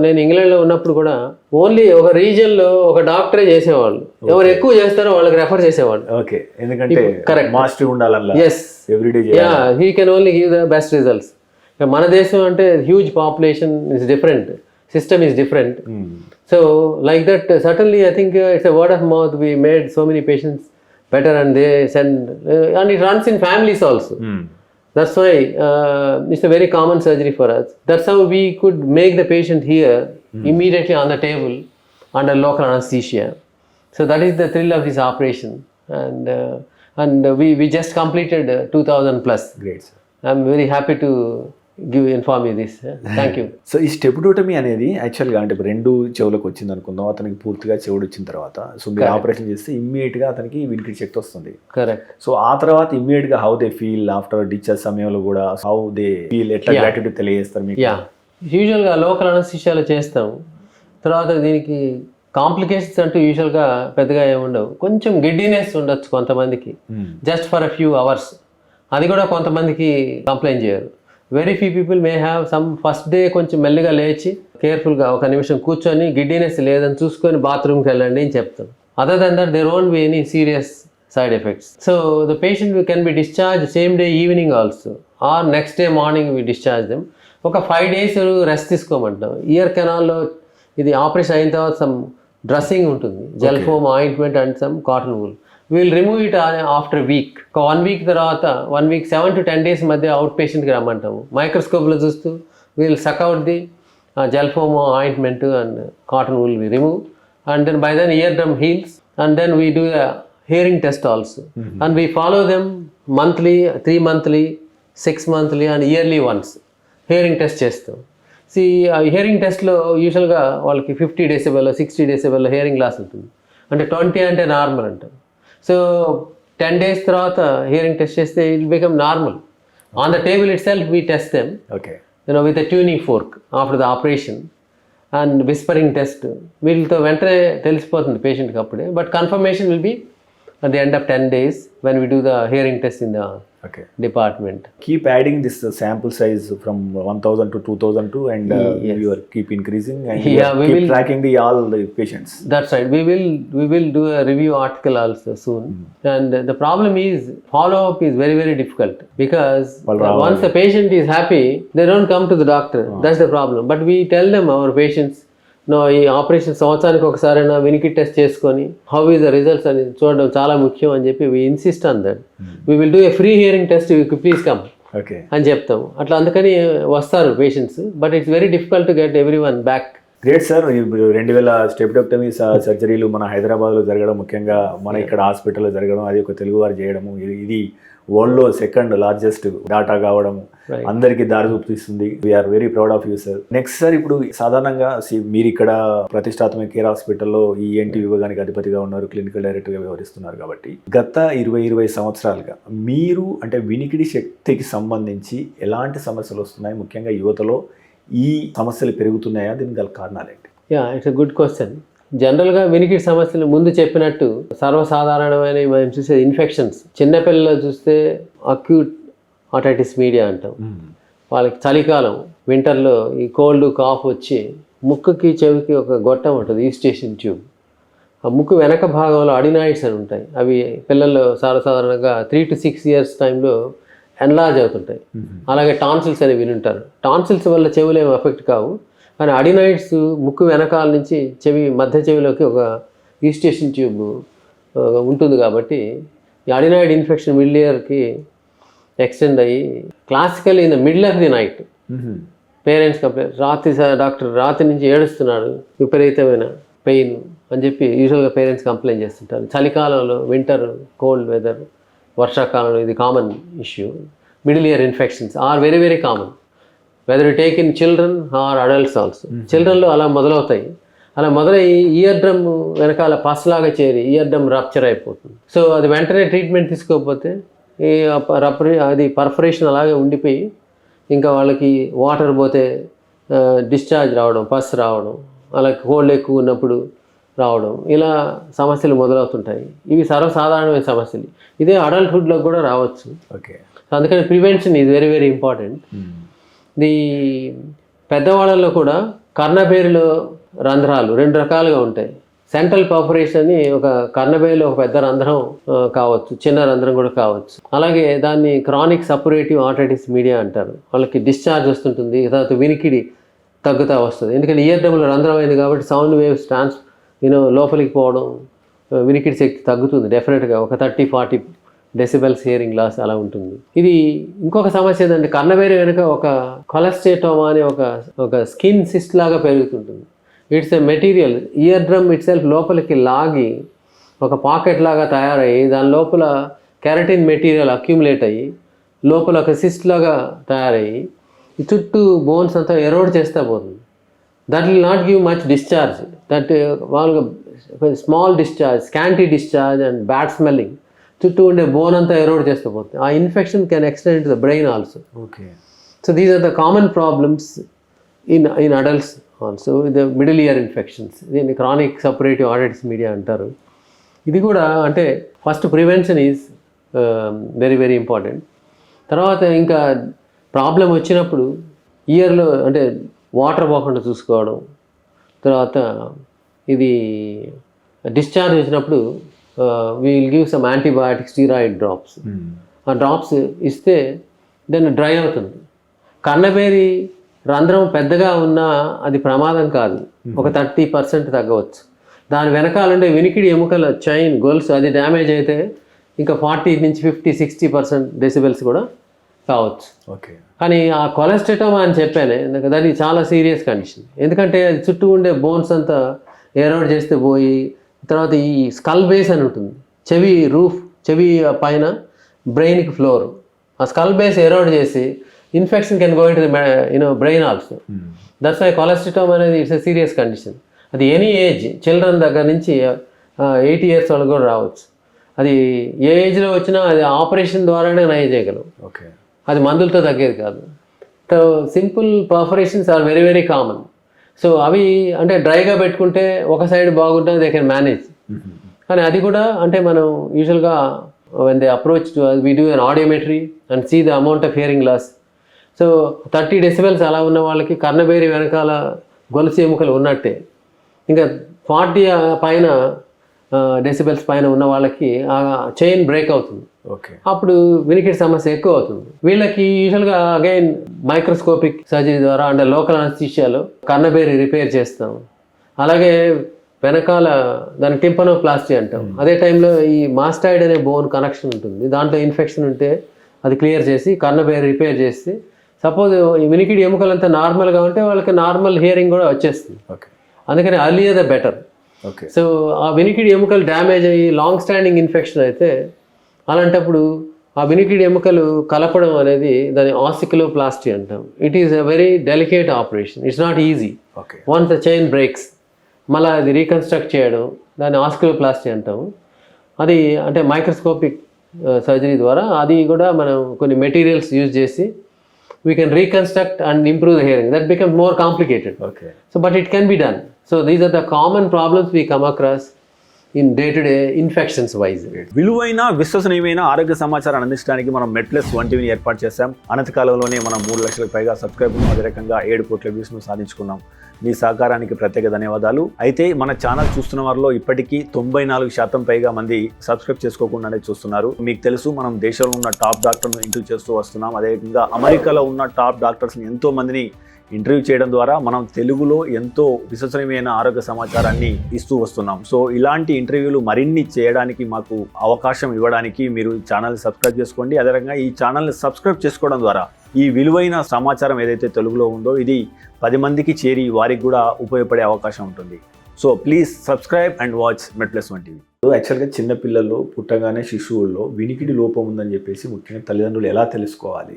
నేను ఇంగ్లాండ్లో ఉన్నప్పుడు కూడా ఓన్లీ ఒక రీజియన్లో ఒక డాక్టరే చేసేవాళ్ళు. ఎవరు ఎక్కువ చేస్తారో వాళ్ళకి రెఫర్ చేసేవాళ్ళు. ఓకే, ఎందుకంటే కరెక్ట్ మాస్టర్ ఉండాలన్నా. Yes, everyday he can only give the best results. మన దేశం అంటే huge population is different, system is different. So like that, certainly I think it's a word of mouth. We made so many patients better, and they send and it runs in families also. That's why it's a very common surgery for us. That's how we could make the patient here immediately on the table under local anesthesia. So that is the thrill of this operation, and we just completed 2000 plus. Great, sir. I'm very happy to inform you this. Thank you. So ఈ స్టెప్డోటమీ అనేది యాక్చువల్గా అంటే ఇప్పుడు 2 చెవులకు వచ్చింది అనుకుందాం, అతనికి పూర్తిగా చెవుడు వచ్చిన తర్వాత సో మీరు ఆపరేషన్ చేస్తే ఇమ్మీడియట్గా అతనికి వినికిడి శక్తి వస్తుంది. కరెక్ట్. సో ఆ తర్వాత ఇమ్మీడియట్గా how they feel after discharge సమయంలో కూడా హౌ దే ఫీల్, ఎట్లా గ్రాట్యుటీ తెలియజేస్తారు మీకు? యూజువల్గా లోకల్ అనస్థీషియాలో చేస్తాం. తర్వాత దీనికి కాంప్లికేషన్స్ అంటూ యూజువల్గా పెద్దగా ఏముండవు. కొంచెం గిడ్డినెస్ ఉండొచ్చు కొంతమందికి, just for a few hours. అది కూడా కొంతమందికి కంప్లైంట్ చేయరు. Very few people may have some first day కొంచెం మెల్లిగా లేచి కేర్ఫుల్గా 1 నిమిషం కూర్చొని గిడ్డినెస్ లేదని చూసుకొని బాత్రూమ్కి వెళ్ళండి అని చెప్తాం. Other than that there won't be any serious side effects. So the patient can be discharge same day evening also, or next day morning we discharge them. ఒక 5 days రెస్ట్ తీసుకోమంటాం. ఇయర్ కెనాల్లో ఇది ఆపరేషన్ అయిన తర్వాత some dressing ఉంటుంది, gel foam ointment and some cotton wool. We'll remove it after week. ఒక 1 week తర్వాత 1 week 7 to 10 days మధ్య అవుట్ పేషెంట్కి రమ్మంటాము. మైక్రోస్కోప్లో చూస్తూ we'll suck out the gel foam ointment and cotton wool we remove, and then by then ear drum heals, and then we do a hearing test also, and we follow them monthly, 3 monthly, 6 monthly and yearly once hearing test చేస్తాం. Hearing టెస్ట్లో యూజువల్గా వాళ్ళకి 50 decibel 60 decibel hearing loss ఉంటుంది. అంటే 20 అంటే normal అంటారు. So 10 days తర్వాత hearing test చేస్తే it become normal. On the table it self we test them with a tuning fork after the operation and whispering test. వీటితో వెంటనే తెలిసిపోతుంది పేషెంట్కి అప్పుడే. But confirmation will be at the end of 10 days when we do the hearing test in the department. Keep adding this sample size from 1000 to 2002 and you are keep increasing and keep tracking all the patients. That's right. We will do a review article also soon. And the problem is follow up is very, very difficult because once the patient is happy they don't come to the doctor. That's the problem. But we tell them, our patients, ఈ operation సంవత్సరానికి ఒకసారైనా వినికి test చేసుకొని how is the results అని చూడడం చాలా ముఖ్యం అని చెప్పి we insist on that. We will do a free hearing test, you please come అని చెప్తాము. అట్లా అందుకని వస్తారు patients. But it's very difficult to get every one back. Great sir. 2000 స్టెప్డోటమీ సర్జరీలు మన హైదరాబాద్లో జరగడం, ముఖ్యంగా మన ఇక్కడ హాస్పిటల్లో జరగడం, అది ఒక తెలుగు వారు చేయడము, ఇది వరల్డ్లో 2nd లార్జెస్ట్ డాటా కావడం అందరికీ దారి చూపిస్తుంది. We are very proud of you sir. Next sir, ఇప్పుడు సాధారణంగా మీరు ఇక్కడ ప్రతిష్టాత్మక కేర్ హాస్పిటల్లో ఈఎన్టీ విభాగానికి అధిపతిగా ఉన్నారు, క్లినికల్ డైరెక్టర్గా వ్యవహరిస్తున్నారు. కాబట్టి గత 20 సంవత్సరాలుగా మీరు అంటే వినికిడి శక్తికి సంబంధించి ఎలాంటి సమస్యలు వస్తున్నాయి, ముఖ్యంగా యువతలో ఈ సమస్యలు పెరుగుతున్నాయా, దీనికి గల కారణాలు ఏంటి? It's a good question. జనరల్గా వినికిడి సమస్యలు ముందు చెప్పినట్టు సర్వసాధారణమైన మనం చూసే ఇన్ఫెక్షన్స్. చిన్నపిల్లలు చూస్తే అక్యూట్ ఆటైటిస్ మీడియా అంటాం. వాళ్ళకి చలికాలం వింటర్లో ఈ కోల్డ్ కాఫ్ వచ్చి ముక్కుకి చెవికి ఒక గొట్టం ఉంటుంది, ఈస్టేషన్ ట్యూబ్. ఆ ముక్కు వెనక భాగంలో అడినాయిడ్స్ అని ఉంటాయి. అవి పిల్లల్లో సర్వసాధారణంగా 3 to 6 years టైంలో ఎన్లార్జ్ అవుతుంటాయి. అలాగే టాన్సిల్స్ అని వినుంటారు. టాన్సిల్స్ వల్ల చెవులు ఏమి ఎఫెక్ట్ కావు, కానీ అడినాయిడ్స్ ముక్కు వెనకాల నుంచి మధ్య చెవిలోకి ఒక ఈస్టేషన్ ట్యూబ్ ఉంటుంది. కాబట్టి ఈ అడినాయిడ్ ఇన్ఫెక్షన్ మిడిల్ ఇయర్కి ఎక్స్టెండ్ అయ్యి classical in the middle of the night parents complaint, doctor రాత్రి నుంచి ఏడుస్తున్నాడు, విపరీతమైన పెయిన్ అని చెప్పి యూజువల్గా పేరెంట్స్ కంప్లైంట్ చేస్తుంటారు. చలికాలంలో వింటర్ కోల్డ్ వెదర్, వర్షాకాలంలో ఇది common issue. Middle ear infections are very very common, whether you take in children or adults also. చిల్డ్రన్లో అలా మొదలవుతాయి. అలా మొదలై ఇయర్ డ్రమ్ వెనకాల పస్లాగా చేరి ఇయర్ డ్రమ్ రప్చర్ అయిపోతుంది. సో అది వెంటనే ట్రీట్మెంట్ తీసుకోకపోతే అది పర్ఫరేషన్ అలాగే ఉండిపోయి ఇంకా వాళ్ళకి వాటర్ పోతే డిశ్చార్జ్ రావడం, పస్ రావడం, అలా కోల్డ్ ఎక్కువ ఉన్నప్పుడు రావడం, ఇలా సమస్యలు మొదలవుతుంటాయి. ఇవి సర్వసాధారణమైన సమస్యలు. ఇదే అడల్ట్హుడ్లో కూడా రావచ్చు. ఓకే. అందుకని prevention is very very important. ఇది పెద్దవాళ్ళలో కూడా కర్ణబేరులో రంధ్రాలు 2 రకాలుగా ఉంటాయి. సెంట్రల్ పర్ఫరేషన్ అని ఒక కర్ణబేరులో ఒక పెద్ద రంధ్రం కావచ్చు, చిన్న రంధ్రం కూడా కావచ్చు. అలాగే దాన్ని క్రానిక్ సపరేటివ్ ఆర్టరైటిస్ మీడియా అంటారు. వాళ్ళకి డిశ్చార్జ్ వస్తుంటుంది, తర్వాత వినికిడి తగ్గుతూ వస్తుంది. ఎందుకంటే ఇయర్ డ్రమ్లో రంధ్రం అయింది కాబట్టి సౌండ్ వేవ్స్ లోపలికి పోవడం, వినికిడి శక్తి తగ్గుతుంది డెఫినెట్గా. ఒక 30-40 డెసిబెల్స్ హియరింగ్ లాస్ అలా ఉంటుంది. ఇది ఇంకొక సమస్య ఏంటంటే కర్ణబేరు వెనుక ఒక కొలెస్టేటోమా అనే ఒక స్కిన్ సిస్ట్ లాగా పెరుగుతుంటుంది. It's a material, ear drum itself లోపలికి లాగి ఒక పాకెట్ లాగా తయారయ్యి దాని లోపల కెరటిన్ మెటీరియల్ అక్యుములేట్ అయ్యి లోపల ఒక సిస్ట్ లాగా తయారయ్యి చుట్టూ బోన్స్ అంతా ఎరోడ్ చేస్తూ పోతుంది. That will not give much discharge. That వాళ్ళకి small discharge, scanty discharge and bad smelling, చుట్టూ ఉండే బోన్ అంతా ఎరోడ్ చేస్తూ పోతుంది. ఆ infection can extend to the brain also. Okay. So these are the common problems in adults also. The middle ear infections, దీన్ని chronic suppurative ఆర్టరైటిస్ media అంటారు. ఇది కూడా అంటే first prevention is very very important. తర్వాత ఇంకా ప్రాబ్లం వచ్చినప్పుడు ఇయర్లో అంటే వాటర్ పోకుండా చూసుకోవడం, తర్వాత ఇది డిశ్చార్జ్ వచ్చినప్పుడు we will give some antibiotic steroid drops. ఆ డ్రాప్స్ ఇస్తే దాన్ని డ్రై అవుతుంది. కర్ణబేరి రంధ్రం పెద్దగా ఉన్నా అది ప్రమాదం కాదు, ఒక 30% తగ్గవచ్చు. దాని వెనకాలంటే వినికిడి ఎముకల చైన్ గొలుసు అది డ్యామేజ్ అయితే ఇంకా 40-50-60% డెసిబెల్స్ కూడా కావచ్చు. ఓకే. కానీ ఆ కొలెస్టెటోమా అని చెప్పానే, అది చాలా సీరియస్ కండిషన్. ఎందుకంటే అది చుట్టూ ఉండే బోన్స్ అంతా ఎరోడ్ చేస్తే పోయి, తర్వాత ఈ స్కల్ బేస్ అని ఉంటుంది, చెవి పైన బ్రెయిన్కి ఫ్లోర్, ఆ స్కల్ బేస్ ఎరోడ్ చేసి infection can go into brain also. That's why cholesteatoma అనేది ఇట్స్ ఎ సీరియస్ కండిషన్. అది ఎనీ ఏజ్, చిల్డ్రన్ దగ్గర నుంచి 80 years వాళ్ళు కూడా రావచ్చు. అది ఏ ఏజ్లో వచ్చినా అది ఆపరేషన్ ద్వారానే నయం చేయగలం. ఓకే. అది మందులతో తగ్గేది కాదు. So simple perforations are very very common. So అవి అంటే డ్రైగా పెట్టుకుంటే ఒక సైడ్ బాగుంటుంది, దే కెన్ మేనేజ్. కానీ అది కూడా అంటే మనం యూజువల్గా when they approach to we do an audiometry and see the amount of hearing loss. So 30 decibels అలా ఉన్న వాళ్ళకి కర్ణబేరి వెనకాల గొలుసు ఎముకలు ఉన్నట్టే. ఇంకా 40 పైన డెసిబెల్స్ పైన ఉన్న వాళ్ళకి ఆ చైన్ బ్రేక్ అవుతుంది. ఓకే. అప్పుడు వినికిడి సమస్య ఎక్కువ అవుతుంది. వీళ్ళకి యూజువల్గా అగైన్ మైక్రోస్కోపిక్ సర్జరీ ద్వారా అంటే లోకల్ అనస్థీషియాలో కర్ణబేరి రిపేర్ చేస్తాం. అలాగే వెనకాల దాని టింపనోప్లాస్టీ అంటాం. అదే టైంలో ఈ మాస్టాయిడ్ అనే బోన్ కనెక్షన్ ఉంటుంది, దాంట్లో ఇన్ఫెక్షన్ ఉంటే అది క్లియర్ చేసి కర్ణబేరి రిపేర్ చేసి, సపోజ్ ఈ వినికిడి ఎముకలంతా నార్మల్గా ఉంటే వాళ్ళకి నార్మల్ హియరింగ్ కూడా వచ్చేస్తుంది. ఓకే. అందుకని earlier the better. Okay. So ఆ వినికిడి ఎముకలు డ్యామేజ్ అయ్యి లాంగ్ స్టాండింగ్ ఇన్ఫెక్షన్ అయితే అలాంటప్పుడు ఆ వినికిడి ఎముకలు కలపడం అనేది దాని ఆసిక్యులోప్లాస్టీ అంటాం. It is a very delicate operation, it's not easy. Okay. Once the chain breaks మళ్ళీ అది రీకన్స్ట్రక్ట్ చేయడం దాన్ని ఆసిక్యులోప్లాస్టీ అంటాం. అది అంటే మైక్రోస్కోపిక్ సర్జరీ ద్వారా అది కూడా మనం కొన్ని మెటీరియల్స్ యూజ్ చేసి we can reconstruct and improve the hearing. That becomes more complicated. Okay. So but it can be done. So these are the common problems we come across in day-to-day infections wise. విలువైన విశ్వసనీయమైన ఆరోగ్య సమాచారాన్ని అందించడానికి మనం మెడ్ప్లస్ వంటివి ఏర్పాటు చేశాం. అనతి కాలంలోనే మనం 3 లక్షలకు పైగా సబ్స్క్రైబర్లు, అదే రకంగా 7 కోట్ల వ్యూస్ను సాధించుకున్నాం. మీ సహకారానికి ప్రత్యేక ధన్యవాదాలు. అయితే మన ఛానల్ చూస్తున్న వారిలో ఇప్పటికీ 94% పైగా మంది సబ్స్క్రైబ్ చేసుకోకుండానే చూస్తున్నారు. మీకు తెలుసు, మనం దేశంలో ఉన్న టాప్ డాక్టర్ను ఇంటర్వ్యూ చేస్తూ వస్తున్నాం. అదేవిధంగా అమెరికాలో ఉన్న టాప్ డాక్టర్స్ని ఎంతో మందిని ఇంటర్వ్యూ చేయడం ద్వారా మనం తెలుగులో ఎంతో విశ్వసనీయమైన ఆరోగ్య సమాచారాన్ని ఇస్తూ వస్తున్నాం. సో ఇలాంటి ఇంటర్వ్యూలు మరిన్ని చేయడానికి మాకు అవకాశం ఇవ్వడానికి మీరు ఈ ఛానల్ని సబ్స్క్రైబ్ చేసుకోండి. అదేవిధంగా ఈ ఛానల్ని సబ్స్క్రైబ్ చేసుకోవడం ద్వారా ఈ విలువైన సమాచారం ఏదైతే తెలుగులో ఉందో ఇది 10 మందికి చేరి వారికి కూడా ఉపయోగపడే అవకాశం ఉంటుంది. So please subscribe and watch MedPlus1 TV. యాక్చువల్గా చిన్నపిల్లల్లో పుట్టగానే శిశువుల్లో వినికిడి లోపం ఉందని చెప్పేసి ముఖ్యంగా తల్లిదండ్రులు ఎలా తెలుసుకోవాలి,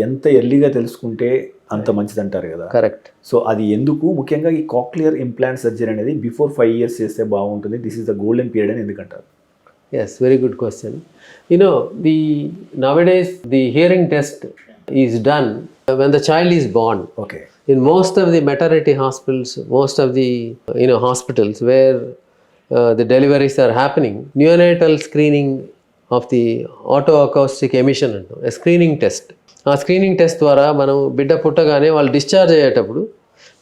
ఎంత ఎర్లీగా తెలుసుకుంటే అంత మంచిది అంటారు కదా. కరెక్ట్. సో అది ఎందుకు ముఖ్యంగా ఈ కాక్లియర్ ఇంప్లాంట్ సర్జరీ అనేది బిఫోర్ 5 years చేస్తే బాగుంటుంది, this is the golden period అని ఎందుకంటారు? Yes, very good question. You know, nowadays the hearing test is done when the child is born. Okay. In most of the maternity hospitals, most of the hospitals where the deliveries are happening, neonatal screening of the autoacoustic emission, a screening test. ఆ screening test ద్వారా మనం బిడ్డ పుట్టగానే వాళ్ళు discharge అయ్యేటప్పుడు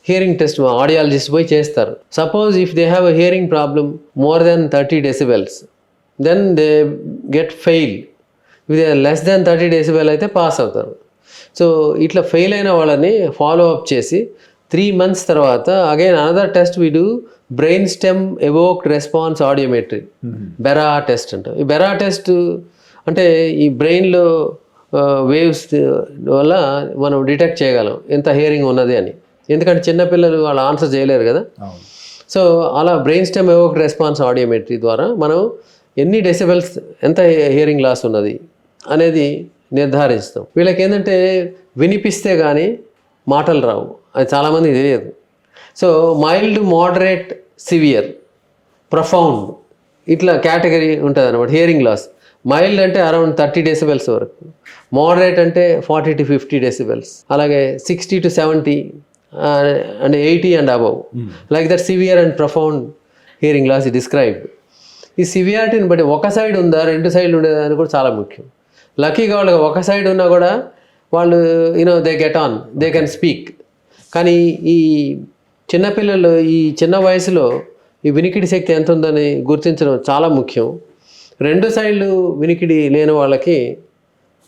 hearing test audiologist పోయి చేస్తారు. Suppose if they have a hearing problem more than 30 decibels, then they get fail. If they less than 30 decibel అయితే పాస్ అవుతారు. సో ఇట్లా ఫెయిల్ అయిన వాళ్ళని ఫాలో అప్ చేసి 3 months తర్వాత again another test we do brain stem evoked response audiometry, BERA test అంటారు. ఈ బెరా test అంటే ఈ బ్రెయిన్లో వేవ్స్ వల్ల మనం డిటెక్ట్ చేయగలం ఎంత హియరింగ్ ఉన్నది అని. ఎందుకంటే చిన్నపిల్లలు వాళ్ళు ఆన్సర్ చేయలేరు కదా. సో అలా brain stem evoked response audiometry ద్వారా మనం ఎన్ని డెసిబెల్స్, ఎంత హియరింగ్ లాస్ ఉన్నది అనేది నిర్ధారిస్తాం. వీళ్ళకి ఏంటంటే వినిపిస్తే కానీ మాటలు రావు, అది చాలామందికి తెలియదు. So mild, moderate, severe, profound ఇట్లా కేటగిరీ ఉంటుంది అన్నమాట హియరింగ్ లాస్. మైల్డ్ అంటే అరౌండ్ 30 decibels వరకు, మోడరేట్ అంటే 40 to 50 decibels, అలాగే 60 to 70 and 80 and above. Like that severe and profound hearing loss described. ఈ సివియారిటీని బట్టి ఒక సైడ్ ఉందా, 2 సైడ్లు ఉండేదా అని కూడా చాలా ముఖ్యం. లక్కీగా వాళ్ళకి ఒక సైడ్ ఉన్నా కూడా వాళ్ళు they get on, they can speak. కానీ ఈ చిన్నపిల్లలు ఈ చిన్న వయసులో ఈ వినికిడి శక్తి ఎంత ఉందని గుర్తించడం చాలా ముఖ్యం. 2 సైడ్లు వినికిడి లేని వాళ్ళకి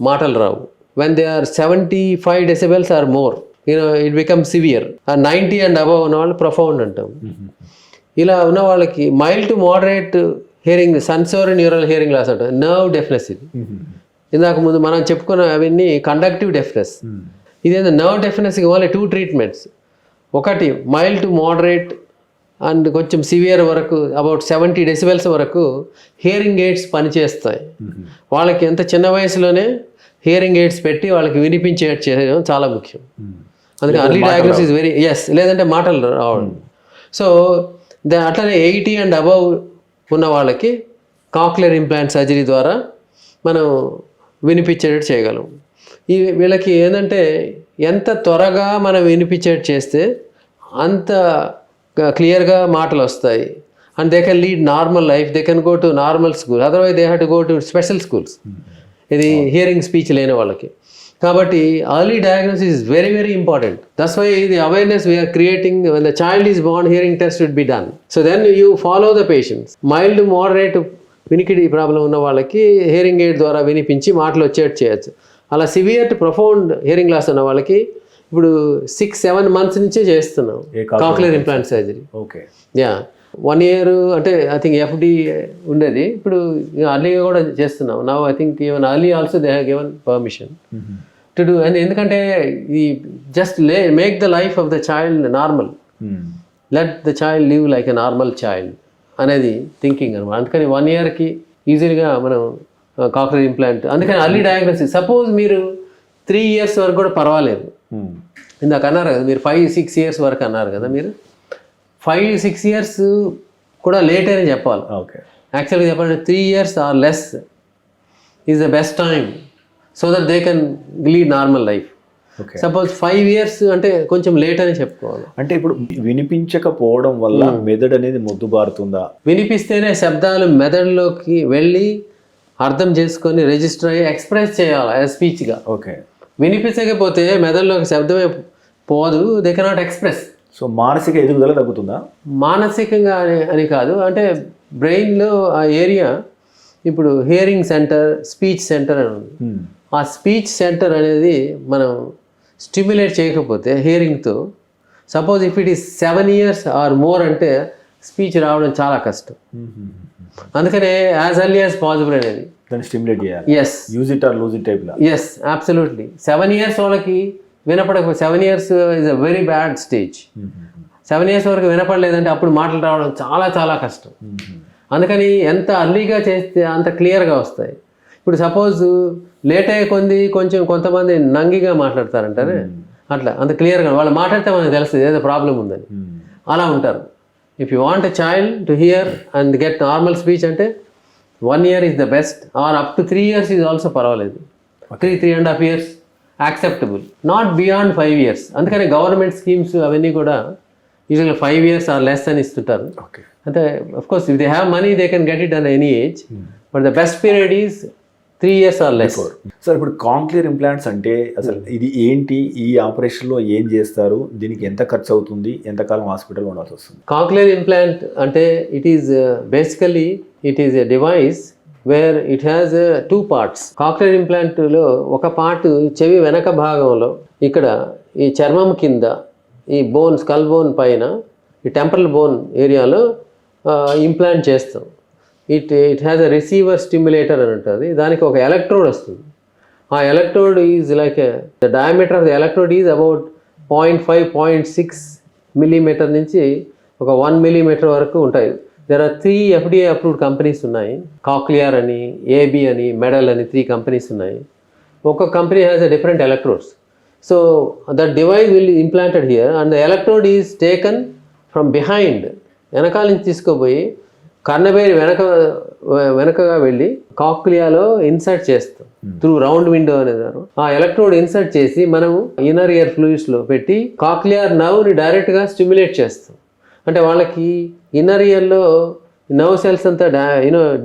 మాటలు రావు. When they are 75 decibels or more, it become severe. 90 and above ఉన్న వాళ్ళు ప్రొఫౌండ్ అంటాం. ఇలా ఉన్న వాళ్ళకి mild to moderate hearing, sensory neural hearing loss అంటాం. నర్వ్ డెఫ్నెస్ ఇది. ఇందాక ముందు మనం చెప్పుకున్న అవన్నీ కండక్టివ్ డెఫ్నెస్. ఇదేంటే నర్వ్ డెఫ్నెస్కి ఓన్లీ 2 treatments. ఒకటి మైల్డ్ టు మోడరేట్ అండ్ కొంచెం సివియర్ వరకు అబౌట్ 70 decibels వరకు హియరింగ్ ఎయిడ్స్ పనిచేస్తాయి. వాళ్ళకి ఎంత చిన్న వయసులోనే హియరింగ్ ఎయిడ్స్ పెట్టి వాళ్ళకి వినిపించేట్ చేయడం చాలా ముఖ్యం. అందుకే అర్లీ డయాగ్నోసిస్ వెరీ లేదంటే మాటలు రావడం. సో అట్లనే 80 and above ఉన్న వాళ్ళకి కాక్లియర్ ఇంప్లాంట్ సర్జరీ ద్వారా మనం వినిపించేటట్టు చేయగలం. వీళ్ళకి ఏంటంటే ఎంత త్వరగా మనం వినిపించేట్ చేస్తే అంత క్లియర్గా మాటలు వస్తాయి. And they can lead normal life, they can go to normal school, otherwise they have to go to special schools. ఇది హియరింగ్ స్పీచ్ లేని వాళ్ళకి. కాబట్టి early diagnosis is very, very important. That's why the awareness we are creating when the child is born, hearing test should be done. So then you follow the patients. Mild, moderate వినికిడి problem ఉన్న వాళ్ళకి hearing aid ద్వారా వినిపించి మాటలు వచ్చేట్టు చేయొచ్చు. అలా severe to profound hearing loss ఉన్న వాళ్ళకి ఇప్పుడు 6-7 months నుంచే చేస్తున్నాం cochlear implant surgery. Okay. 1 year అంటే ఐ థింక్ FD ఉండేది, ఇప్పుడు అర్లీగా కూడా చేస్తున్నాం. Now I think even early also they have given permission to do. And ఎందుకంటే ఈ just make the life of the child normal, let the child live like a normal child అనేది thinking అనమాట. అందుకని 1 yearకి ఈజీగా మనం కాక్లియర్ ఇంప్లాంట్. అందుకని early diagnosis. Suppose మీరు 3 years వరకు కూడా పర్వాలేదు. ఇందాక అన్నారు కదా మీరు 5-6 years వరకు అన్నారు కదా, మీరు 5-6 years కూడా లేట్ అని చెప్పాలి. ఓకే. యాక్చువల్గా చెప్పాలంటే 3 years or less is the best time so that they can lead normal life. Suppose 5 years అంటే కొంచెం లేట్ అని చెప్పుకోవాలి. అంటే ఇప్పుడు వినిపించకపోవడం వల్ల మెదడు అనేది మొద్దుబారుతుందా? వినిపిస్తేనే శబ్దాలు మెదడులోకి వెళ్ళి అర్థం చేసుకొని రిజిస్టర్ అయ్యి ఎక్స్ప్రెస్ చేయాలి స్పీచ్గా. ఓకే. వినిపించకపోతే మెదడులోకి శబ్దమే పోదు, దే కెనాట్ ఎక్స్ప్రెస్. సో మానసిక ఎదుగుదల తగ్గుతుందా? మానసికంగా అని కాదు, అంటే బ్రెయిన్లో ఆ ఏరియా ఇప్పుడు హియరింగ్ సెంటర్, స్పీచ్ సెంటర్ అని ఉంది. ఆ స్పీచ్ సెంటర్ అనేది మనం స్టిమ్యులేట్ చేయకపోతే హియరింగ్తో, suppose if it is 7 years or more అంటే స్పీచ్ రావడం చాలా కష్టం. అందుకనే యాజ్ ఎర్లీ యాజ్ పాసిబుల్ అనేది దాన్ని స్టిమ్యులేట్ చేయాలి. Use it or lose it టైప్లో. అబ్సల్యూట్లీ. 7 years వాళ్ళకి వినపడకపోతే 7 years is a very bad stage. 7 years వరకు వినపడలేదంటే అప్పుడు మాటలు రావడం చాలా చాలా కష్టం. అందుకని ఎంత అర్లీగా చేస్తే అంత క్లియర్గా వస్తాయి. ఇప్పుడు సపోజ్ లేట్ అయ్యే కొంతమంది నంగిగా మాట్లాడతారంటారే, అట్లా అంత క్లియర్గా వాళ్ళు మాట్లాడితే మనకు తెలుస్తుంది ఏదో ప్రాబ్లం ఉందని. అలా ఉంటారు. If you want a child to hear and get normal speech అంటే 1 year is the best, or up to 3 years is also పర్వాలేదు. 3.5 years acceptable, not beyond 5 years. అందుకని గవర్నమెంట్ స్కీమ్స్ అవన్నీ కూడా యూజువల్గా 5 years ఆర్ లెస్ అని ఇస్తుంటారు. అంటే of course if they have money they can get it on any age, but the best period is 3 years or less. Sir ఇప్పుడు cochlear implants అంటే అసలు ఇది ఏంటి, ఈ ఆపరేషన్లో ఏం చేస్తారు, దీనికి ఎంత ఖర్చు అవుతుంది, ఎంతకాలం హాస్పిటల్లో ఉండాల్సి వస్తుంది? కాక్లియర్ ఇంప్లాంట్ అంటే it is basically it is a device where it has 2 parts. Cochlear ఇంప్లాంట్లో ఒక పార్ట్ చెవి వెనక భాగంలో ఇక్కడ ఈ చర్మం కింద ఈ బోన్ స్కల్ బోన్ పైన ఈ టెంపరల్ బోన్ ఏరియాలో ఇంప్లాంట్ చేస్తాం. It has a receiver stimulator అని ఉంటుంది. దానికి ఒక ఎలక్ట్రోడ్ వస్తుంది. ఆ electrode is like the diameter of the electrode is about 0.5-0.6 millimeter నుంచి ఒక 1 millimeter వరకు ఉంటాయి. There are 3 FDA approved companies ఉన్నాయి. కాక్లియర్ అని, ఏబి అని, మెడల్ అని 3 కంపెనీస్ ఉన్నాయి. ఒక్కొక్క company has a different electrodes. So that device will implanted here and the electrode is taken from behind, వెనకాల నుంచి తీసుకుపోయి కర్ణబేరి వెనకగా వెళ్ళి కాక్లియాలో ఇన్సర్ట్ చేస్తాం త్రూ రౌండ్ విండో అనేదారు. ఆ ఎలక్ట్రోడ్ ఇన్సర్ట్ చేసి మనము ఇన్నర్ ఇయర్ ఫ్లూయిడ్స్లో పెట్టి కాక్లియర్ నర్వ్ని డైరెక్ట్గా స్టిమ్యులేట్ చేస్తాం. అంటే వాళ్ళకి ఇన్నర్ ఇయర్లో నర్వ్ సెల్స్ అంతా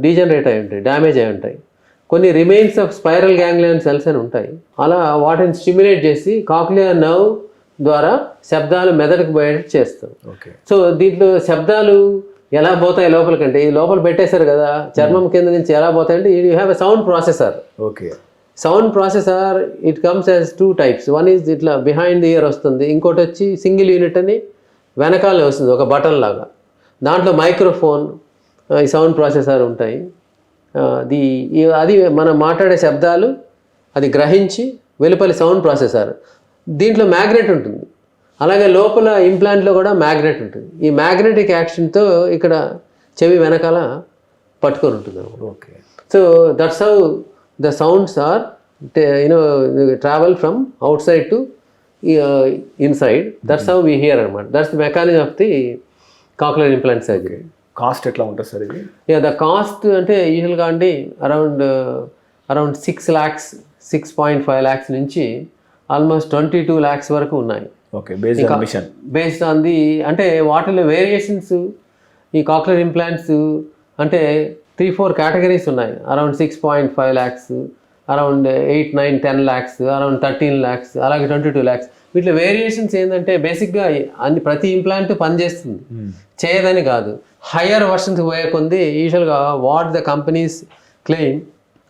డీజనరేట్ అయి ఉంటాయి, డ్యామేజ్ అయి ఉంటాయి. కొన్ని remains of spiral ganglion cells అని ఉంటాయి. అలా వాటిని స్టిమ్యులేట్ చేసి కాక్లియర్ నర్వ్ ద్వారా శబ్దాలు మెదడుకు పోయేటట్టు చేస్తాం. సో దీంట్లో శబ్దాలు ఎలా పోతాయి లోపలికంటే, ఈ లోపల పెట్టేశారు కదా చర్మం కింద నుంచి ఎలా పోతాయంటే you have a sound processor. Sound processor it comes as 2 types. One is ఇట్లా బిహైండ్ ది ఇయర్ వస్తుంది, ఇంకోటి వచ్చి సింగిల్ యూనిట్ అని వెనకాలే వస్తుంది ఒక బటన్ లాగా. దాంట్లో మైక్రోఫోన్, ఈ సౌండ్ ప్రాసెసర్ ఉంటాయి. అది మనం మాట్లాడే శబ్దాలు అది గ్రహించి వెలుపలి సౌండ్ ప్రాసెసర్. దీంట్లో మ్యాగ్నెట్ ఉంటుంది, అలాగే లోపల ఇంప్లాంట్లో కూడా మ్యాగ్నెట్ ఉంటుంది. ఈ మ్యాగ్నెటిక్ యాక్షన్తో ఇక్కడ చెవి వెనకాల పట్టుకొని ఉంటుంది. So that's how the sounds are travel from outside to inside. That's how we hear అనమాట. That's the mechanism of the cochlear implant surgery. Cost ఎట్లా ఉంటుంది సార్ ఇది? ద కాస్ట్ అంటే యూజువల్గా అండి అరౌండ్ 6 lakhs 6.5 lakhs నుంచి almost 22 lakhs వరకు ఉన్నాయి. బేస్డ్ ఆన్ ది అంటే వాటిలో వేరియేషన్స్. ఈ కాక్లియర్ ఇంప్లాంట్స్ అంటే 3-4 categories ఉన్నాయి. Around 6.5 lakhs, around 8-9-10 lakhs, around 13 lakhs, అలాగే 22 lakhs. వీటిలో వేరియేషన్స్ ఏంటంటే బేసిక్గా ప్రతి ఇంప్లాంట్ పనిచేస్తుంది, చేయదని కాదు. హయ్యర్ వర్షన్స్ పోయే కొంది యూజువల్గా what the companies claim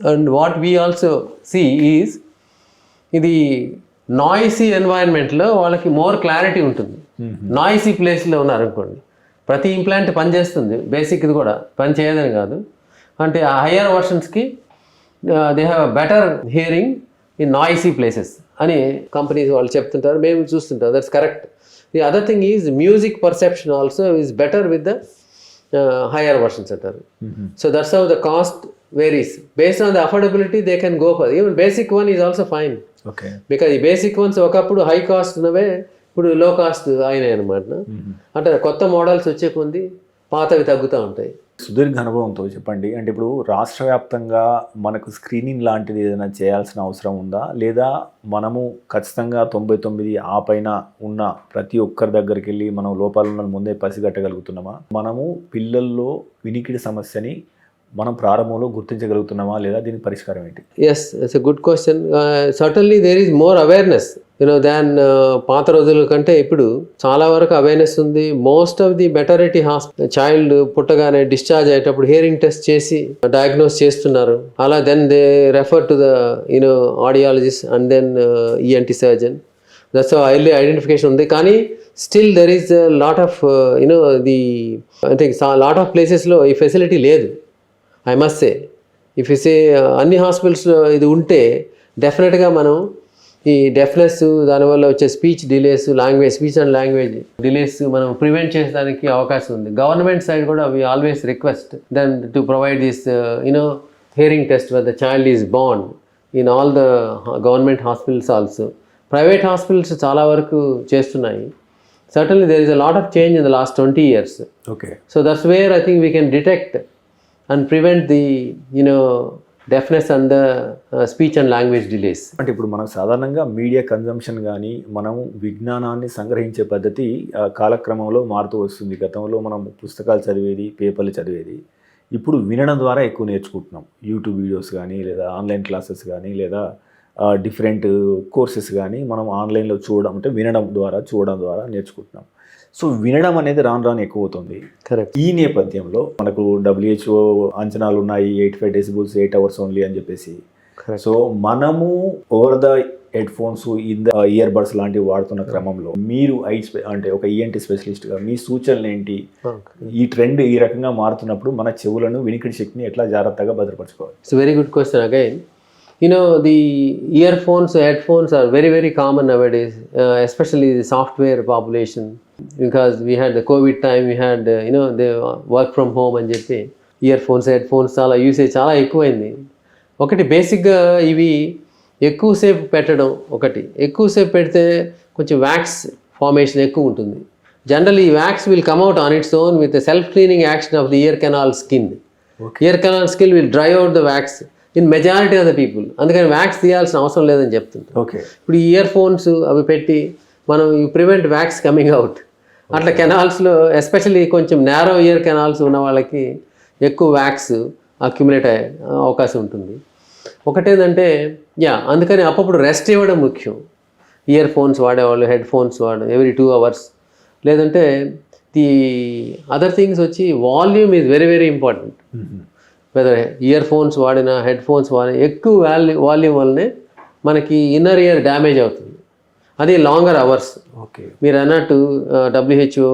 and what we also see is ఇది నాయిసీ ఎన్వైరన్మెంట్లో వాళ్ళకి మోర్ క్లారిటీ ఉంటుంది. నాయిసీ ప్లేస్లో ఉన్నారనుకోండి ప్రతి ఇంప్లాంట్ పనిచేస్తుంది, బేసిక్ ఇది కూడా పని చేయదని కాదు. అంటే ఆ హయ్యర్ వర్షన్స్కి they have better hearing in noisy places అని కంపెనీస్ వాళ్ళు చెప్తుంటారు, మేము చూస్తుంటాం. That's correct. The other thing is music perception also is better with the higher versions అంటారు. So that's how the cost varies. Based on the affordability they can go for. Even basic one is also fine. Because the basic ones ఒకప్పుడు high cost ఉన్నవే ఇప్పుడు లో cost అయినాయి అనమాట. అంటే కొత్త models వచ్చే కొంది పాతవి తగ్గుతూ ఉంటాయి. సుదీర్ఘ అనుభవంతో చెప్పండి, అంటే ఇప్పుడు రాష్ట్ర వ్యాప్తంగా మనకు స్క్రీనింగ్ లాంటిది ఏదైనా చేయాల్సిన అవసరం ఉందా, లేదా మనము ఖచ్చితంగా 99 ఆ పైన ఉన్న ప్రతి ఒక్కరి దగ్గరికి వెళ్ళి మనం లోపాలను ముందే పసిగట్టగలుగుతున్నామా? మనము పిల్లల్లో వినికిడి సమస్యని మనం ప్రారంభంలో గుర్తించగలుగుతున్నామా, లేదా దీనికి పరిష్కారం ఏంటి? Yes, it's a good question. Certainly there is more awareness than పాత రోజుల కంటే ఇప్పుడు చాలా వరకు అవేర్నెస్ ఉంది. Most of the maternity child పుట్టగానే డిశ్చార్జ్ అయ్యేటప్పుడు హియరింగ్ టెస్ట్ చేసి డయాగ్నోస్ చేస్తున్నారు. అలా then they refer to the audiologist and then ENT surgeon. That's early identification ఉంది. కానీ still there is lot of the అంటే లాట్ ఆఫ్ ప్లేసెస్లో ఈ ఫెసిలిటీ లేదు. I must say if you say అన్ని హాస్పిటల్స్లో ఇది ఉంటే డెఫినెట్గా మనం ఈ డెఫ్నెస్ దానివల్ల వచ్చే speech delays, speech and language delays మనం ప్రివెంట్ చేసేదానికి అవకాశం ఉంది. గవర్నమెంట్ సైడ్ కూడా we always request then to provide this hearing test when the child is born in all the government hospitals also. Private hospitals చాలా వరకు చేస్తున్నాయి. Certainly there is a lot of change in the last 20 years. Okay. So that's where I think we can detect and prevent the deafness and the speech and language delays. అంటే ఇప్పుడు మనం సాధారణంగా media consumption కానీ మనం విజ్ఞానాన్ని సంగ్రహించే పద్ధతి కాలక్రమంలో మారుతూ వస్తుంది. గతంలో మనం పుస్తకాలు చదివేది, పేపర్లు చదివేది, ఇప్పుడు వినడం ద్వారా ఎక్కువ నేర్చుకుంటున్నాం. యూట్యూబ్ వీడియోస్ కానీ లేదా ఆన్లైన్ క్లాసెస్ కానీ లేదా డిఫరెంట్ కోర్సెస్ కానీ మనం ఆన్లైన్లో చూడడం, అంటే వినడం ద్వారా చూడడం ద్వారా నేర్చుకుంటున్నాం. సో వినడం అనేది రాను రాను ఎక్కువ అవుతుంది. కరెక్ట్. ఈ నేపథ్యంలో మనకు WHO అంచనాలు ఉన్నాయి, 85 డెసిబుల్స్ 8 అవర్స్ ఓన్లీ అని చెప్పేసి. సో మనము over the head phones, ear buds లాంటివి వాడుతున్న క్రమంలో మీరు అంటే ఒక ENT స్పెషలిస్ట్గా మీ సూచనలు ఏంటి? ఈ ట్రెండ్ ఈ రకంగా మారుతున్నప్పుడు మన చెవులను, వినికిడి శక్తిని ఎట్లా జాగ్రత్తగా భద్రపరచుకోవాలి? It's a very good question again. The earphones, headphones are very, very common nowadays, especially the software population, because we had the COVID time, we had, the work from home అని చెప్పి ఇయర్ఫోన్స్, హెడ్ఫోన్స్ చాలా usage చాలా ఎక్కువైంది. ఒకటి బేసిక్గా ఇవి ఎక్కువసేపు పెట్టడం, ఎక్కువసేపు పెడితే కొంచెం వ్యాక్స్ ఫార్మేషన్ ఎక్కువ ఉంటుంది. జనరల్లీ ఈ wax will come out on its own with self cleaning action of the year canal skin. Year canal skin will dry out the wax in majority of the people. అందుకని wax తీయాల్సిన అవసరం లేదని చెప్తుంటారు. Okay. ఇప్పుడు ఈ ear phones అవి పెట్టి మనం ప్రివెంట్ వ్యాక్స్ కమింగ్ అవుట్. అట్లా కెనాల్స్లో ఎస్పెషల్లీ కొంచెం నేరో ఇయర్ కెనాల్స్ ఉన్న వాళ్ళకి ఎక్కువ వ్యాక్స్ అక్యుములేట్ అయ్యే అవకాశం ఉంటుంది. ఒకటేంటంటే అందుకని అప్పుడు రెస్ట్ ఇవ్వడం ముఖ్యం. ఇయర్ ఫోన్స్ వాడేవాళ్ళు హెడ్ ఫోన్స్ ఎవ్రీ 2 hours. లేదంటే ది అదర్ థింగ్స్ వచ్చి volume is very very important. Whether earphones వాడినా హెడ్ ఫోన్స్ వాడినా ఎక్కువ వాల్యూమ్ వల్లనే మనకి ఇన్నర్ ఇయర్ డ్యామేజ్ అవుతుంది. అది లాంగర్ అవర్స్. ఓకే. మీరు అన్నట్టు WHO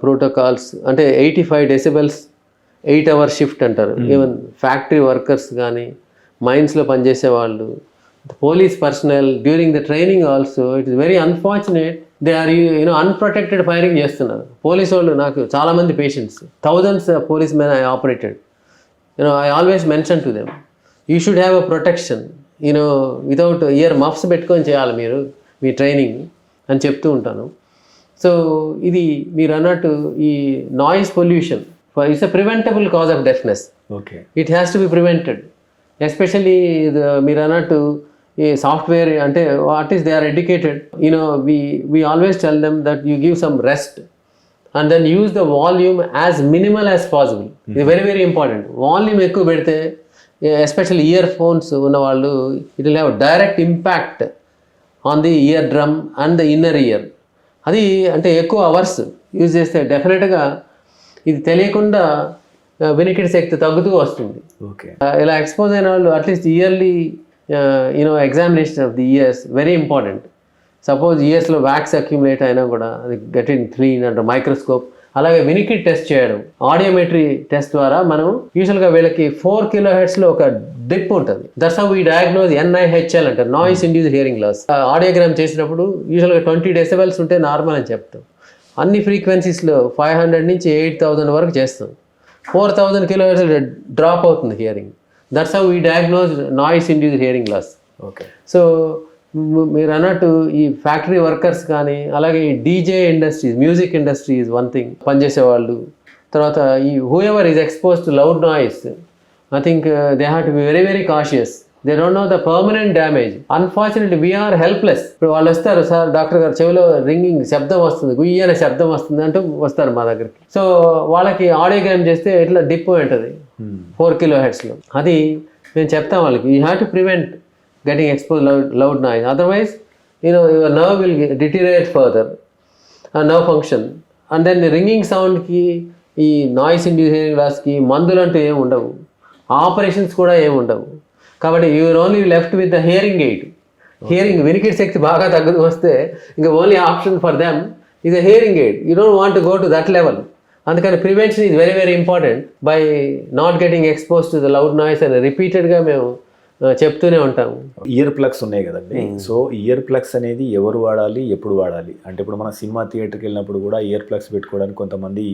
ప్రోటోకాల్స్ అంటే 85 decibels 8 hour షిఫ్ట్ అంటారు. ఈవెన్ ఫ్యాక్టరీ వర్కర్స్ కానీ, మైన్స్లో పనిచేసే వాళ్ళు, police personnel during the training also it is very unfortunate they are unprotected firing చేస్తున్నారు. పోలీస్ వాళ్ళు, నాకు చాలామంది patients, thousands police men I operated. I always mention to them, you should have a protection, without ear muffs పెట్టుకొని చేయాలి మీరు మీ training అని చెప్తూ ఉంటాను. సో ఇది మీరు అన్నట్టు ఈ noise pollution it's a preventable cause of deafness. Okay. It has to be prevented. Especially మీరు అన్నట్టు ఈ సాఫ్ట్వేర్ అంటే what is they are educated. we always tell them that you give some rest and then use the volume as minimal as possible. It's very, very important. Volume ఎక్కువ పెడితే, especially ear phones ఉన్న వాళ్ళు, it will have direct impact on the ear drum and the inner ear. అది అంటే ఎక్కువ hours use చేస్తే డెఫినెట్గా ఇది తెలియకుండా వినికిడి శక్తి తగ్గుతూ వస్తుంది. ఓకే. ఇలా ఎక్స్పోజ్ అయిన వాళ్ళు at least yearly examination of the ears very important. Suppose ఇయర్స్లో వ్యాక్స్ అక్యుములేట్ అయినా కూడా అది గెటింగ్ క్లీన్ అంటారు, మైక్రోస్కోప్. అలాగే వినికిడ్ టెస్ట్ చేయడం, ఆడియోమెట్రీ టెస్ట్ ద్వారా మనం యూజువల్గా వీళ్ళకి 4 kHz ఒక డిప్ ఉంటుంది. That's how we diagnose NIHL అంటారు, noise induced hearing loss. Audiogram చేసినప్పుడు యూజువల్గా 20 decibels ఉంటే నార్మల్ అని చెప్తాం. అన్ని ఫ్రీక్వెన్సీస్లో 500 నుంచి 8000 వరకు చేస్తాం. 4000 kHz డ్రాప్ అవుతుంది hearing. That's how we diagnose noise induced hearing loss. Okay. So మీరు అన్నట్టు ఈ ఫ్యాక్టరీ వర్కర్స్ కానీ, అలాగే ఈ DJ industries, music industry is one thing, పనిచేసేవాళ్ళు. తర్వాత ఈ whoever is expose to loud noise, I think they have to be very very cautious. They don't know the permanent damage. Unfortunately we are helpless. ఇప్పుడు వాళ్ళు వస్తారు, sir doctor గారు చెవిలో ringing శబ్దం వస్తుంది, గుయ్య అనే శబ్దం వస్తుంది అంటూ వస్తారు మా దగ్గరికి. సో వాళ్ళకి ఆడియోగ్రామ్ చేస్తే ఇట్లా డిప్ ఉంటుంది 4 kHz. అది మేము చెప్తాం వాళ్ళకి, you have to prevent getting exposed loud noise. Otherwise, your nerve will deteriorate further and nerve function. And then the ringing sound ki, ఈ నాయిస్ ఇండ్యూస్ హియరింగ్ లాస్కి మందులు అంటూ ఏమి ఉండవు, ఆపరేషన్స్ కూడా ఏమి ఉండవు. కాబట్టి you're only left with the hearing aid. Hearing వినికిడి శక్తి బాగా తగ్గుతూ వస్తే ఇంకా only option for them is a hearing aid. You don't want to go to that level. అందుకని prevention is very very important. By not getting expose to the loud noise అని రిపీటెడ్గా మేము చెప్తూనే ఉంటాము. ఇయర్ ప్లగ్స్ ఉన్నాయి కదండి. So ear plugs అనేది ఎవరు వాడాలి, ఎప్పుడు వాడాలి అంటే ఇప్పుడు మనం సినిమా థియేటర్కి వెళ్ళినప్పుడు కూడా ఇయర్ ప్లగ్స్ పెట్టుకోవడానికి కొంతమంది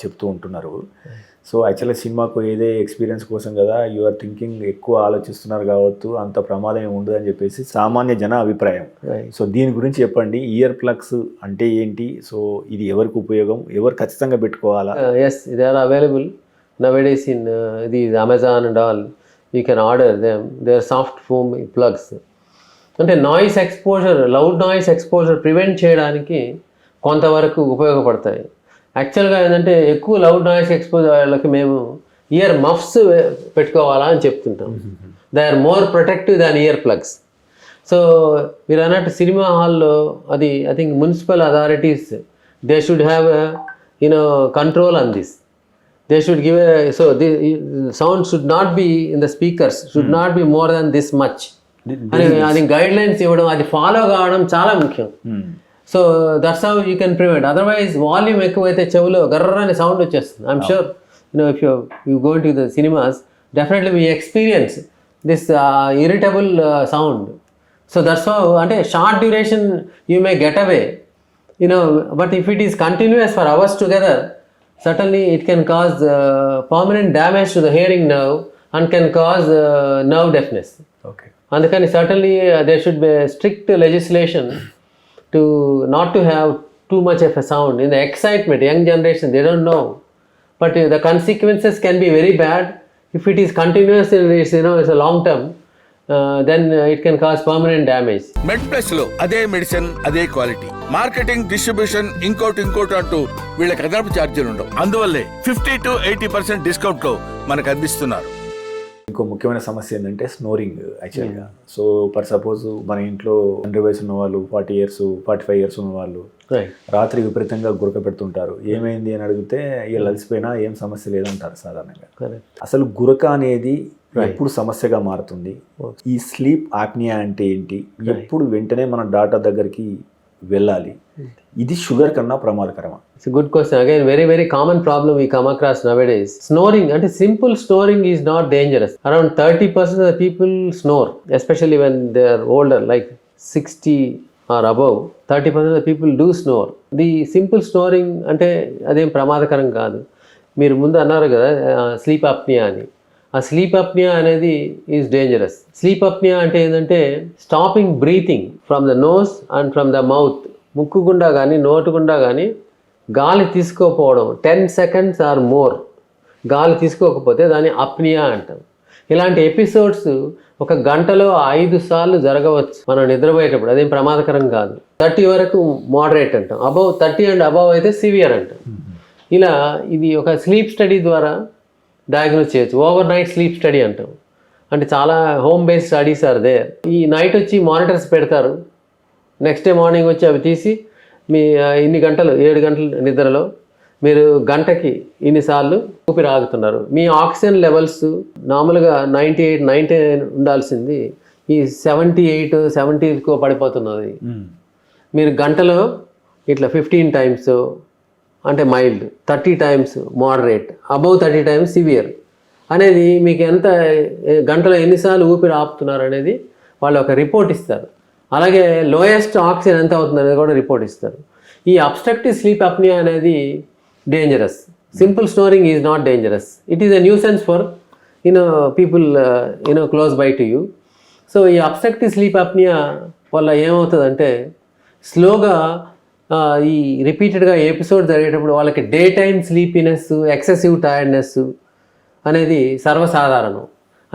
చెప్తూ ఉంటున్నారు. సో యాక్చువల్గా సినిమాకు ఏదే ఎక్స్పీరియన్స్ కోసం కదా యు ఆర్ థింకింగ్ ఎక్కువ ఆలోచిస్తున్నారు కావచ్చు, అంత ప్రమాదం ఏమి ఉండదు అని చెప్పేసి సామాన్య జన అభిప్రాయం. సో దీని గురించి చెప్పండి, ఇయర్ ప్లగ్స్ అంటే ఏంటి, సో ఇది ఎవరికి ఉపయోగం, ఎవరు ఖచ్చితంగా పెట్టుకోవాలా? Yes, they are available nowadays in these Amazon and all. You can order them. They are soft foam plugs. అంటే noise exposure, loud noise exposure prevent చేయడానికి కొంతవరకు ఉపయోగపడతాయి. యాక్చువల్గా ఏంటంటే ఎక్కువ లౌడ్ నాయిస్ ఎక్స్పోజర్ వాళ్ళకి మేము ఇయర్ మఫ్స్ పెట్టుకోవాలా అని చెప్తుంటాం. They are more protective than earplugs. So మీరు అన్నట్టు సినిమా హాల్లో అది I think municipal authorities they should have control on this. They should give so the sound should not be in the speakers, should not be more than this much. అది guidelines ఇవ్వడం, అది follow కావడం చాలా ముఖ్యం. So that's how you can prevent. Otherwise volume ఎక్కువైతే చెవులో గర్రని sound వచ్చేస్తుంది. I'm sure if you go to the cinemas definitely we experience this irritable sound. So that's how అంటే short duration you may get away but if it is continuous for hours together, certainly it can cause permanent damage to the hearing nerve and can cause nerve deafness. Okay. Andukani certainly there should be strict legislation to not to have too much of a sound. In the excitement, young generation, they don't know. But the consequences can be very bad. If it is continuous, it's a long term, then it can cause permanent damage. MedPlus లో అదే medicine అదే quality, marketing, distribution, ఇంకోటి అంటూ వీళ్ళకి అదనపు ఛార్జీలు ఉండవు. అందువల్లే 50 to 80% డిస్కౌంట్ లో మనకు అందిస్తున్నారు. ఇంకో ముఖ్యమైన సమస్య ఏంటంటే స్నోరింగ్. యాక్చువల్గా సో ఫర్ సపోజ్ మన ఇంట్లో 100 వయసు ఉన్న వాళ్ళు, 40 years 45 years ఉన్న వాళ్ళు రాత్రి విపరీతంగా గురక పెడుతుంటారు. ఏమైంది అని అడిగితే వీళ్ళు అలసిపోయినా ఏం సమస్య లేదంటారు సాధారణంగా. అసలు గురక అనేది ఎప్పుడు సమస్యగా మారుతుంది? ఈ స్లీప్ ఆప్నియా అంటే ఏంటి? ఎప్పుడు వెంటనే మన డాక్టర్ దగ్గరికి వెళ్ళాలి? ఇది షుగర్ కన్నా ప్రమాదకరమా? It's a good question. Again, very, very common problem we come across nowadays. Snoring, and simple snoring is not dangerous. Around 30% of the people snore, especially when they are older, like 60 or above. 30% of the people do snore. The simple snoring అంటే అదేం ప్రమాదకరం కాదు. మీరు ముందు అన్నారు కదా sleep apnoea అని. ఆ స్లీప్ అప్నియా అనేది ఈజ్ డేంజరస్. స్లీప్ అప్నియా అంటే ఏంటంటే stopping breathing from the nose and from the mouth. ముక్కు గుండా కానీ నోటు గుండా కానీ గాలి తీసుకోకపోవడం 10 seconds ఆర్ మోర్ గాలి తీసుకోకపోతే దాన్ని అప్నియా అంటాం. ఇలాంటి ఎపిసోడ్స్ ఒక గంటలో 5 సార్లు జరగవచ్చు మనం నిద్రపోయేటప్పుడు. అదేం ప్రమాదకరం కాదు. 30 వరకు మోడరేట్ అంటాం. అబౌవ్ 30 అండ్ అబౌవ్ అయితే సివియర్ అంటాం. ఇలా ఇది ఒక స్లీప్ స్టడీ ద్వారా డయాగ్నోస్ చేయొచ్చు. ఓవర్ నైట్ స్లీప్ స్టడీ అంటాం. అంటే చాలా home based studies are there. ఈ నైట్ వచ్చి మానిటర్స్ పెడతారు, నెక్స్ట్ డే మార్నింగ్ వచ్చి అవి తీసి మీ ఇన్ని గంటలు 7 గంటల నిద్రలో మీరు గంటకి ఇన్నిసార్లు ఊపిరి ఆగుతున్నారు. మీ ఆక్సిజన్ లెవెల్స్ నార్మల్గా 98, 99 ఉండాల్సింది ఈ 78, 70 పడిపోతున్నది. మీరు గంటలో ఇట్లా 15 times అంటే mild, 30 times moderate, above 30 times severe అనేది మీకు ఎంత గంటలో ఎన్నిసార్లు ఊపిరి ఆపుతున్నారు అనేది వాళ్ళు ఒక రిపోర్ట్ ఇస్తారు. అలాగే లోయెస్ట్ ఆక్సిజన్ ఎంత అవుతుంది అనేది కూడా రిపోర్ట్ ఇస్తారు. ఈ అబ్స్ట్రక్టివ్ స్లీప్ అప్నియా అనేది dangerous. Simple snoring is not dangerous. It is a nuisance for people close by to you. So ఈ అబ్స్ట్రక్టివ్ స్లీప్ అప్నియా వల్ల ఏమవుతుందంటే స్లోగా ఈ రిపీటెడ్గా ఎపిసోడ్ జరిగేటప్పుడు వాళ్ళకి daytime sleepiness, excessive tiredness అనేది సర్వసాధారణం.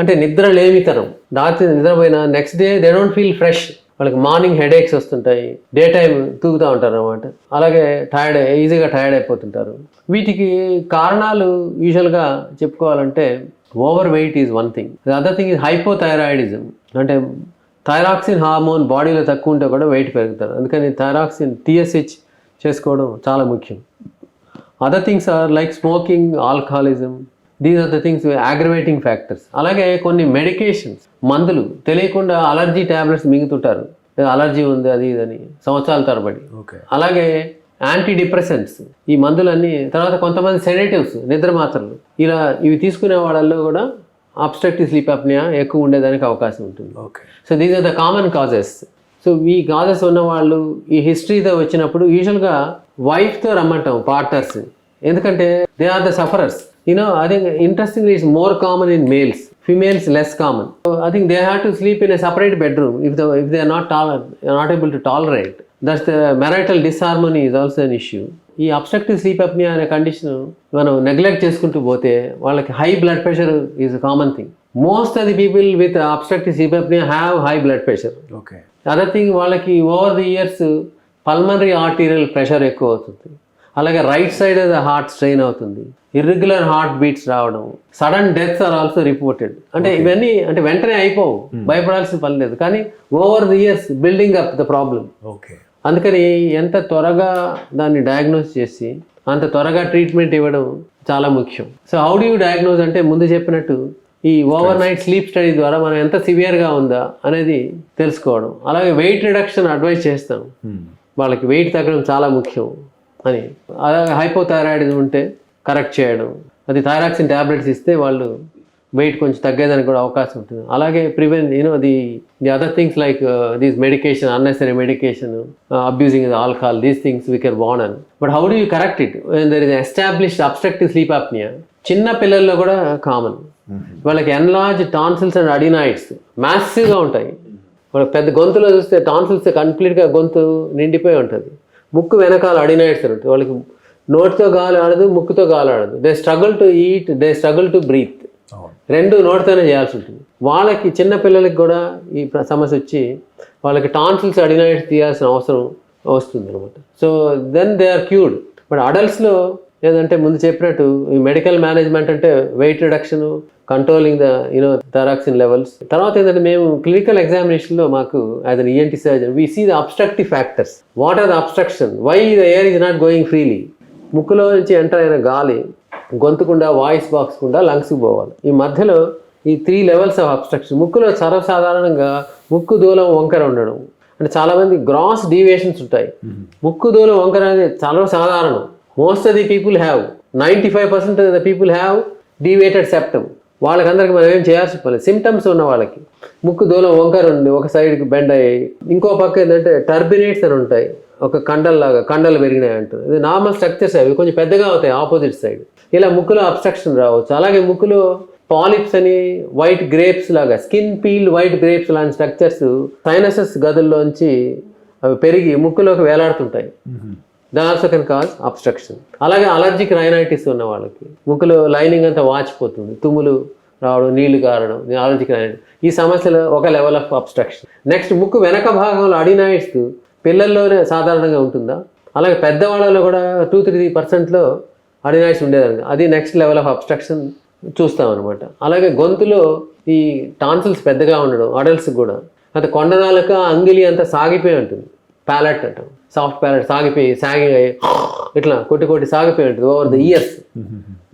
అంటే నిద్ర లేమితనం. రాత్రి నిద్రపోయినా next day they don't feel fresh. వాళ్ళకి మార్నింగ్ హెడేక్స్ వస్తుంటాయి, డే టైం తూగుతూ ఉంటారు అన్నమాట. అలాగే ఈజీగా టైర్డ్ అయిపోతుంటారు. వీటికి కారణాలు యూజువల్గా చెప్పుకోవాలంటే over weight is one thing. Other thing is hypothyroidism. అంటే థైరాక్సిన్ హార్మోన్ బాడీలో తక్కువ ఉంటే కూడా వెయిట్ పెరుగుతారు. అందుకని థైరాక్సిన్ TSH చేసుకోవడం చాలా ముఖ్యం. Other things are like smoking, alcoholism. These are the things aggravating factors. అలాగే కొన్ని మెడికేషన్స్, మందులు తెలియకుండా అలర్జీ ట్యాబ్లెట్స్ మింగుతుంటారు. అలర్జీ ఉంది అది ఇదని సంవత్సరాల తరబడి. అలాగే యాంటీ డిప్రెసెంట్స్, ఈ మందులన్నీ. తర్వాత కొంతమంది సెడేటివ్స్, నిద్ర మాత్రలు. ఇలా ఇవి తీసుకునే వాళ్ళల్లో కూడా అబ్స్ట్రక్టివ్ స్లీప్ అప్నియా ఎక్కువ ఉండేదానికి అవకాశం ఉంటుంది. Okay. So these are the common causes. So ఈ కాజెస్ ఉన్న వాళ్ళు ఈ హిస్టరీతో వచ్చినప్పుడు యూజువల్గా వైఫ్తో రమ్మంటాం పార్ట్నర్స్, ఎందుకంటే they are the sufferers. I think interestingly it's more common in males. Females less common. So I think they have to sleep in a separate bedroom if they are not able to tolerate. Thus the marital disharmony is also an issue. ఈ obstructive sleep apnea అనే condition మనం neglect చేసుకుంటూ పోతే వాళ్ళకి high blood pressure is common thing. Most of the people with obstructive sleep apnea have high blood pressure. Okay. Other thing వాళ్ళకి over the years pulmonary arterial pressure ఎక్కువ అవుతుంది, అలాగే right side of the heart strain అవుతుంది, irregular heartbeats రావడం, sudden deaths are also reported. అంటే ఇవన్నీ అంటే వెంటనే అయిపోవు, భయపడాల్సిన పని లేదు, కానీ over the years building up the problem. Okay. అందుకని ఎంత త్వరగా దాన్ని డయాగ్నోస్ చేసి అంత త్వరగా ట్రీట్మెంట్ ఇవ్వడం చాలా ముఖ్యం. So how do you diagnose అంటే ముందు చెప్పినట్టు ఈ ఓవర్ నైట్ స్లీప్ స్టడీ ద్వారా మనం ఎంత సివియర్గా ఉందా అనేది తెలుసుకోవడం, అలాగే వెయిట్ రిడక్షన్ అడ్వైస్ చేస్తాం, వాళ్ళకి వెయిట్ తగ్గడం చాలా ముఖ్యం అని. అలాగే హైపోథైరాయిడిజం ఉంటే కరెక్ట్ చేయడం, అది థైరాక్సిన్ ట్యాబ్లెట్స్ ఇస్తే వాళ్ళు వెయిట్ కొంచెం తగ్గేదానికి కూడా అవకాశం ఉంటుంది. అలాగే prevent the other things like these medication, unnecessary medication, abusing alcohol, these things we can warn అని. But how do you correct it when there is established obstructive sleep apnea? చిన్న పిల్లల్లో కూడా కామన్. వాళ్ళకి ఎన్లార్జ్ టాన్సిల్స్ అండ్ అడినాయిడ్స్ మ్యాసివ్గా ఉంటాయి. వాళ్ళకి పెద్ద గొంతులో చూస్తే టాన్సిల్స్ కంప్లీట్గా గొంతు నిండిపోయి ఉంటుంది, ముక్కు వెనకాల అడినాయిడ్స్ ఉంటుంది. వాళ్ళకి నోటితో గాలి ఆడదు, ముక్కుతో గాలి ఆడదు. They struggle to eat, they struggle to breathe. రెండు నోటితోనే చేయాల్సి ఉంటుంది. వాళ్ళకి చిన్న పిల్లలకి కూడా ఈ సమస్య వచ్చి వాళ్ళకి టాన్సిల్స్ అడినాయిడ్స్ తీయాల్సిన అవసరం వస్తుంది అనమాట. So then they are cured. But అడల్ట్స్లో ఏంటంటే ముందు చెప్పినట్టు ఈ మెడికల్ మేనేజ్మెంట్ అంటే weight reduction, controlling the thyroxine levels. తర్వాత ఏంటంటే మేము క్లినికల్ ఎగ్జామినేషన్లో మాకు as an ENT surgeon we see the obstructive factors. What are the obstruction? Why the air is not going freely? ముక్కులో నుంచి ఎంటర్ అయిన గాలి గొంతుకుండా, వాయిస్ బాక్స్ కుండా లంగ్స్కి పోవాలి. ఈ మధ్యలో ఈ 3 లెవెల్స్ ఆఫ్ అబ్స్ట్రక్షన్. ముక్కులో సర్వసాధారణంగా ముక్కు దూలం వంకర ఉండడం, అంటే చాలామంది గ్రాస్ డీవియేషన్స్ ఉంటాయి. ముక్కు దూలం వంకర అనేది చాలా సాధారణం. Most of the people have 95% of the people have deviated septum. వాళ్ళకందరికి మనం ఏం చేయాల్సి పర్లేదు. సిమ్టమ్స్ ఉన్న వాళ్ళకి ముక్కు దూలం వంకర ఉండి ఒక సైడ్కి బెండ్ అయ్యాయి, ఇంకో పక్క ఏంటంటే టర్బినేట్స్ అని ఉంటాయి, ఒక కండల్లాగా కండలు పెరిగినాయి అంటారు. ఇది నార్మల్ స్ట్రక్చర్స్, అవి కొంచెం పెద్దగా అవుతాయి ఆపోజిట్ సైడ్. ఇలా ముక్కులో అబ్స్ట్రక్షన్ రావచ్చు. అలాగే ముక్కులో పాలిప్స్ అని వైట్ గ్రేప్స్ లాగా, స్కిన్ పీల్ వైట్ గ్రేప్స్ లాంటి స్ట్రక్చర్స్ సైనసస్ గదుల్లోంచి అవి పెరిగి ముక్కులోకి వేలాడుతుంటాయి. దాని ఆల్సో కెన్ కాజ్ అబ్స్ట్రక్షన్. అలాగే అలర్జిక్ రైనైటిస్ ఉన్న వాళ్ళకి ముక్కులో లైనింగ్ అంతా వాచిపోతుంది, తుమ్ములు రావడం, నీళ్లు కారడం, అలర్జిక్ రైనైటిస్. ఈ సమస్యలో ఒక లెవెల్ ఆఫ్ అబ్స్ట్రక్షన్. నెక్స్ట్ ముక్కు వెనక భాగంలో అడినాయిడ్స్ పిల్లల్లోనే సాధారణంగా ఉంటుందా? అలాగే పెద్దవాళ్ళలో కూడా 2-3% అడినాయిడ్స్ ఉండేదండి. అది నెక్స్ట్ లెవెల్ ఆఫ్ అబ్స్ట్రక్షన్ చూస్తాం అనమాట. అలాగే గొంతులో ఈ టాన్సిల్స్ పెద్దగా ఉండడం అడల్ట్స్ కూడా. అయితే కొండనాలుక, అంగిలి అంతా సాగిపోయి ఉంటుంది, ప్యాలెట్ అంటాం, సాఫ్ట్ ప్యాలెట్ సాగిపోయి సాగింగ్ అయ్యి ఇట్లా కొట్టి సాగిపోయి ఉంటుంది ఓవర్ ద ఇయర్స్.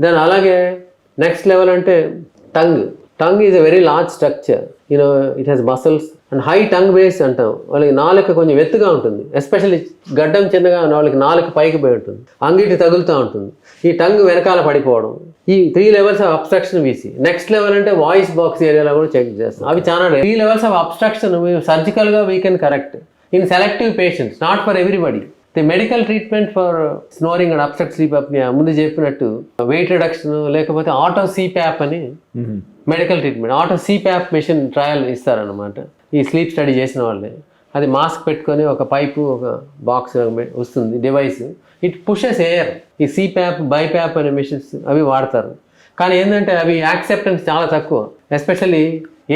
దాని అలాగే నెక్స్ట్ లెవెల్ అంటే tongue is a very large structure. It has muscles and high tongue base అంటాం. వాళ్ళకి నాలుక కొంచెం ఎత్తుగా ఉంటుంది, ఎస్పెషల్లీ గడ్డం చిన్నగా ఉన్న వాళ్ళకి నాలుక పైకి పోయి ఉంటుంది, అంగిటి తగులుతూ ఉంటుంది, ఈ టంగ్ వెనకాల పడిపోవడం. ఈ 3 levels of obstruction we see. Next level అంటే వాయిస్ బాక్స్ ఏరియాలో కూడా చెక్ చేస్తాం. అవి చాలా 3 లెవెల్స్ ఆఫ్ అబ్స్ట్రక్షన్ సర్జికల్గా we can correct in selective patients, not for everybody. The medical treatment for snoring and obstruct sleep apnea ముందు చెప్పినట్టు వెయిట్ రిడక్షన్, లేకపోతే ఆటో సిప్యాప్ అని medical treatment. Auto CPAP machine trial ఇస్తారనమాట ఈ sleep study చేసిన వాళ్ళే. అది మాస్క్ పెట్టుకొని ఒక పైపు, ఒక బాక్స్ వస్తుంది డివైస్, ఇట్ పుషెస్ ఎయిర్. ఈ సిప్యాప్, బైప్యాప్ అనే మెషిన్స్ అవి వాడతారు. కానీ ఏంటంటే అవి యాక్సెప్టెన్స్ చాలా తక్కువ, especially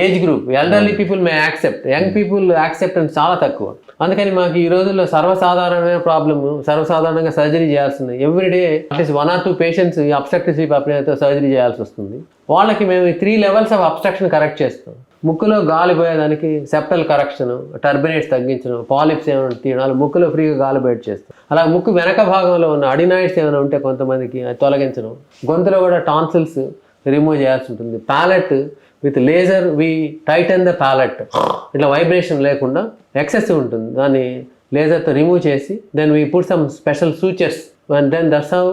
age group. Elderly people may accept, young people acceptance చాలా తక్కువ. అందుకని మాకు ఈ రోజుల్లో సర్వసాధారణమైన ప్రాబ్లమ్, సర్వసాధారణంగా సర్జరీ చేయాల్సింది. ఎవ్రీడే అట్లీస్ట్ 1 or 2 పేషెంట్స్ ఈ అబ్స్ట్రక్టివ్ స్లీప్ అప్నియాతో సర్జరీ చేయాల్సి వస్తుంది. వాళ్ళకి మేము 3 లెవెల్స్ ఆఫ్ అబ్స్ట్రక్షన్ కరెక్ట్ చేస్తాం. ముక్కులో గాలి పోయేదానికి సెప్టల్ కరెక్షన్, టర్బినేట్స్ తగ్గించడం, పాలిప్స్ ఏమైనా తీయడం, అలా ముక్కులో ఫ్రీగా గాలి బయట చేస్తాం. అలా ముక్కు వెనక భాగంలో ఉన్న అడినాయిడ్స్ ఏమైనా ఉంటే కొంతమందికి అది తొలగించడం. గొంతులో కూడా టాన్సిల్స్ రిమూవ్ చేయాల్సి ఉంటుంది. Palate with laser we tighten the palate, ఇట్లా వైబ్రేషన్ లేకుండా ఎక్సెసివ్ ఉంటుంది, దాన్ని లేజర్తో రిమూవ్ చేసి then we put some special sutures and then that's how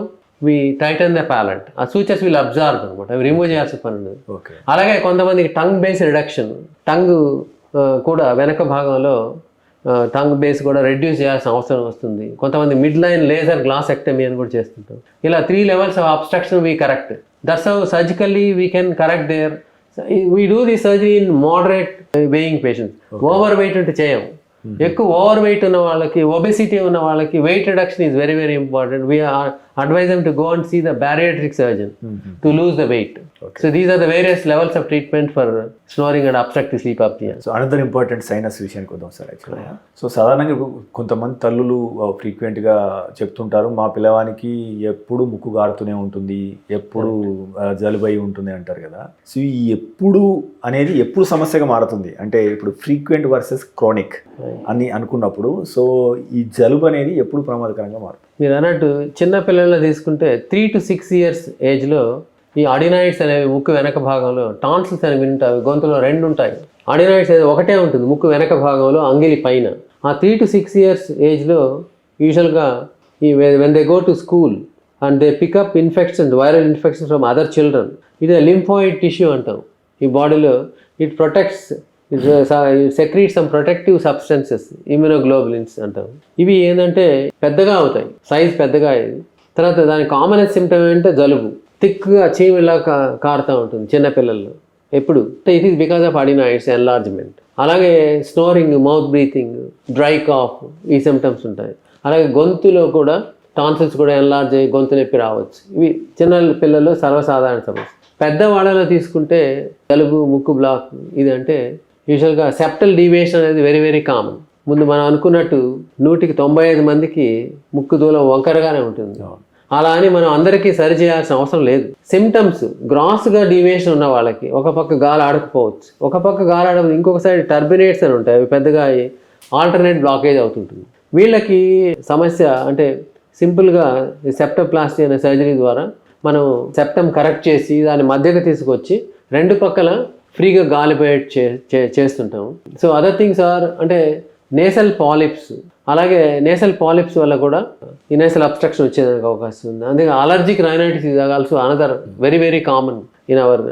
we tighten the palate. ఆ సూచర్స్ వీళ్ళు అబ్జర్వ్ అనమాట, అవి రిమూవ్ చేయాల్సిన పని ఉండదు. ఓకే. అలాగే కొంతమందికి టంగ్ బేస్ రిడక్షన్, టంగ్ కూడా వెనక భాగంలో టంగ్ బేస్ కూడా రెడ్యూస్ చేయాల్సిన అవసరం వస్తుంది. కొంతమంది midline laser glossectomy అని కూడా చేస్తుంటాం. ఇలా 3 levels of obstruction we correct. That's how surgically we can correct there. We do the surgery in moderate weighing patients. Overweight అంటే చేయం. ఎక్కువ ఓవర్ వెయిట్ ఉన్న వాళ్ళకి, ఒబెసిటీ ఉన్న వాళ్ళకి weight reduction is very very important. We advise them to go and see the bariatric surgeon to lose the weight. Okay. So these are the various levels of treatment for snoring and obstructive sleep apnea. So another important sinus విషయానికి వద్దాం sir. యాక్చువల్గా so సాధారణంగా కొంతమంది తల్లులు ఫ్రీక్వెంట్గా చెప్తుంటారు, మా పిల్లవానికి ఎప్పుడు ముక్కు గారుతూనే ఉంటుంది, ఎప్పుడు జలుబు అయి ఉంటుంది అంటారు కదా. సో ఈ ఎప్పుడు అనేది ఎప్పుడు సమస్యగా మారుతుంది అంటే ఇప్పుడు ఫ్రీక్వెంట్ వర్సెస్ క్రానిక్ అని అనుకున్నప్పుడు, సో ఈ జలుబు అనేది ఎప్పుడు ప్రమాదకరంగా మారుతుంది? మీరు అన్నట్టు చిన్న పిల్లల్లో తీసుకుంటే 3 to 6 years ఏజ్లో ఈ అడినాయిడ్స్ అనేవి ముక్కు వెనక భాగంలో, టాన్సిల్స్ అని వింటాయి, గొంతులో 2 ఉంటాయి. అడినాయిడ్స్ అనేది ఒకటే ఉంటుంది ముక్కు వెనక భాగంలో, అంగిలి పైన. ఆ 3 to 6 years ఏజ్లో యూజువల్గా ఈ when they go to school and they pick up infections, viral infections from other children. ఇది లింఫాయిడ్ టిష్యూ అంటాం ఈ బాడీలో. It protects, secrete some protective substances, immunoglobulins అంటాం. ఇవి ఏంటంటే పెద్దగా అవుతాయి, సైజ్ పెద్దగా అయ్యేది. తర్వాత దాని కామనెస్ట్ సిమ్టమ్ ఏంటంటే జలుబు, థిక్గా చీమిలా కారుతూ ఉంటుంది చిన్నపిల్లల్లో ఎప్పుడు. It is because of adenoids enlargement. అలాగే snoring, mouth breathing, dry cough, ఈ సిమ్టమ్స్ ఉంటాయి. అలాగే గొంతులో కూడా టాన్సిల్స్ కూడా ఎన్లార్జ్ అయ్యి గొంతు నొప్పి రావచ్చు. ఇవి చిన్న పిల్లల్లో సర్వసాధారణ సమస్య. పెద్దవాళ్ళలో తీసుకుంటే జలుబు, ముక్కు బ్లాక్, ఇదంటే యూజువల్గా సెప్టల్ డీవియేషన్ అనేది వెరీ వెరీ కామన్. ముందు మనం అనుకున్నట్టు 100కి 95 మందికి ముక్కు దూలం వంకరగానే ఉంటుంది. అలా అని మనం అందరికీ సరి చేయాల్సిన అవసరం లేదు. సిమ్టమ్స్ గ్రాస్గా డీవియేషన్ ఉన్న వాళ్ళకి ఒక పక్క గాలి ఆడకపోవచ్చు, ఒక పక్క గాలి ఆడ, ఇంకొక సైడ్ టర్బినేట్స్ అని ఉంటాయి, అవి పెద్దగా ఆల్టర్నేట్ బ్లాకేజ్ అవుతుంటుంది. వీళ్ళకి సమస్య అంటే సింపుల్గా సెప్టోప్లాస్టీ అనే సర్జరీ ద్వారా మనం సెప్టమ్ కరెక్ట్ చేసి దాన్ని మధ్యకి తీసుకొచ్చి 2 పక్కల ఫ్రీగా గాలి పోయేట్ చేస్తుంటాం. సో అదర్ థింగ్స్ ఆర్ అంటే నేసల్ పాలిప్స్. అలాగే నేసల్ పాలిప్స్ వల్ల కూడా ఈ నేసల్ అబ్స్ట్రక్షన్ వచ్చేదానికి అవకాశం ఉంది. అందుకే allergic rhinitis is also another very very common in our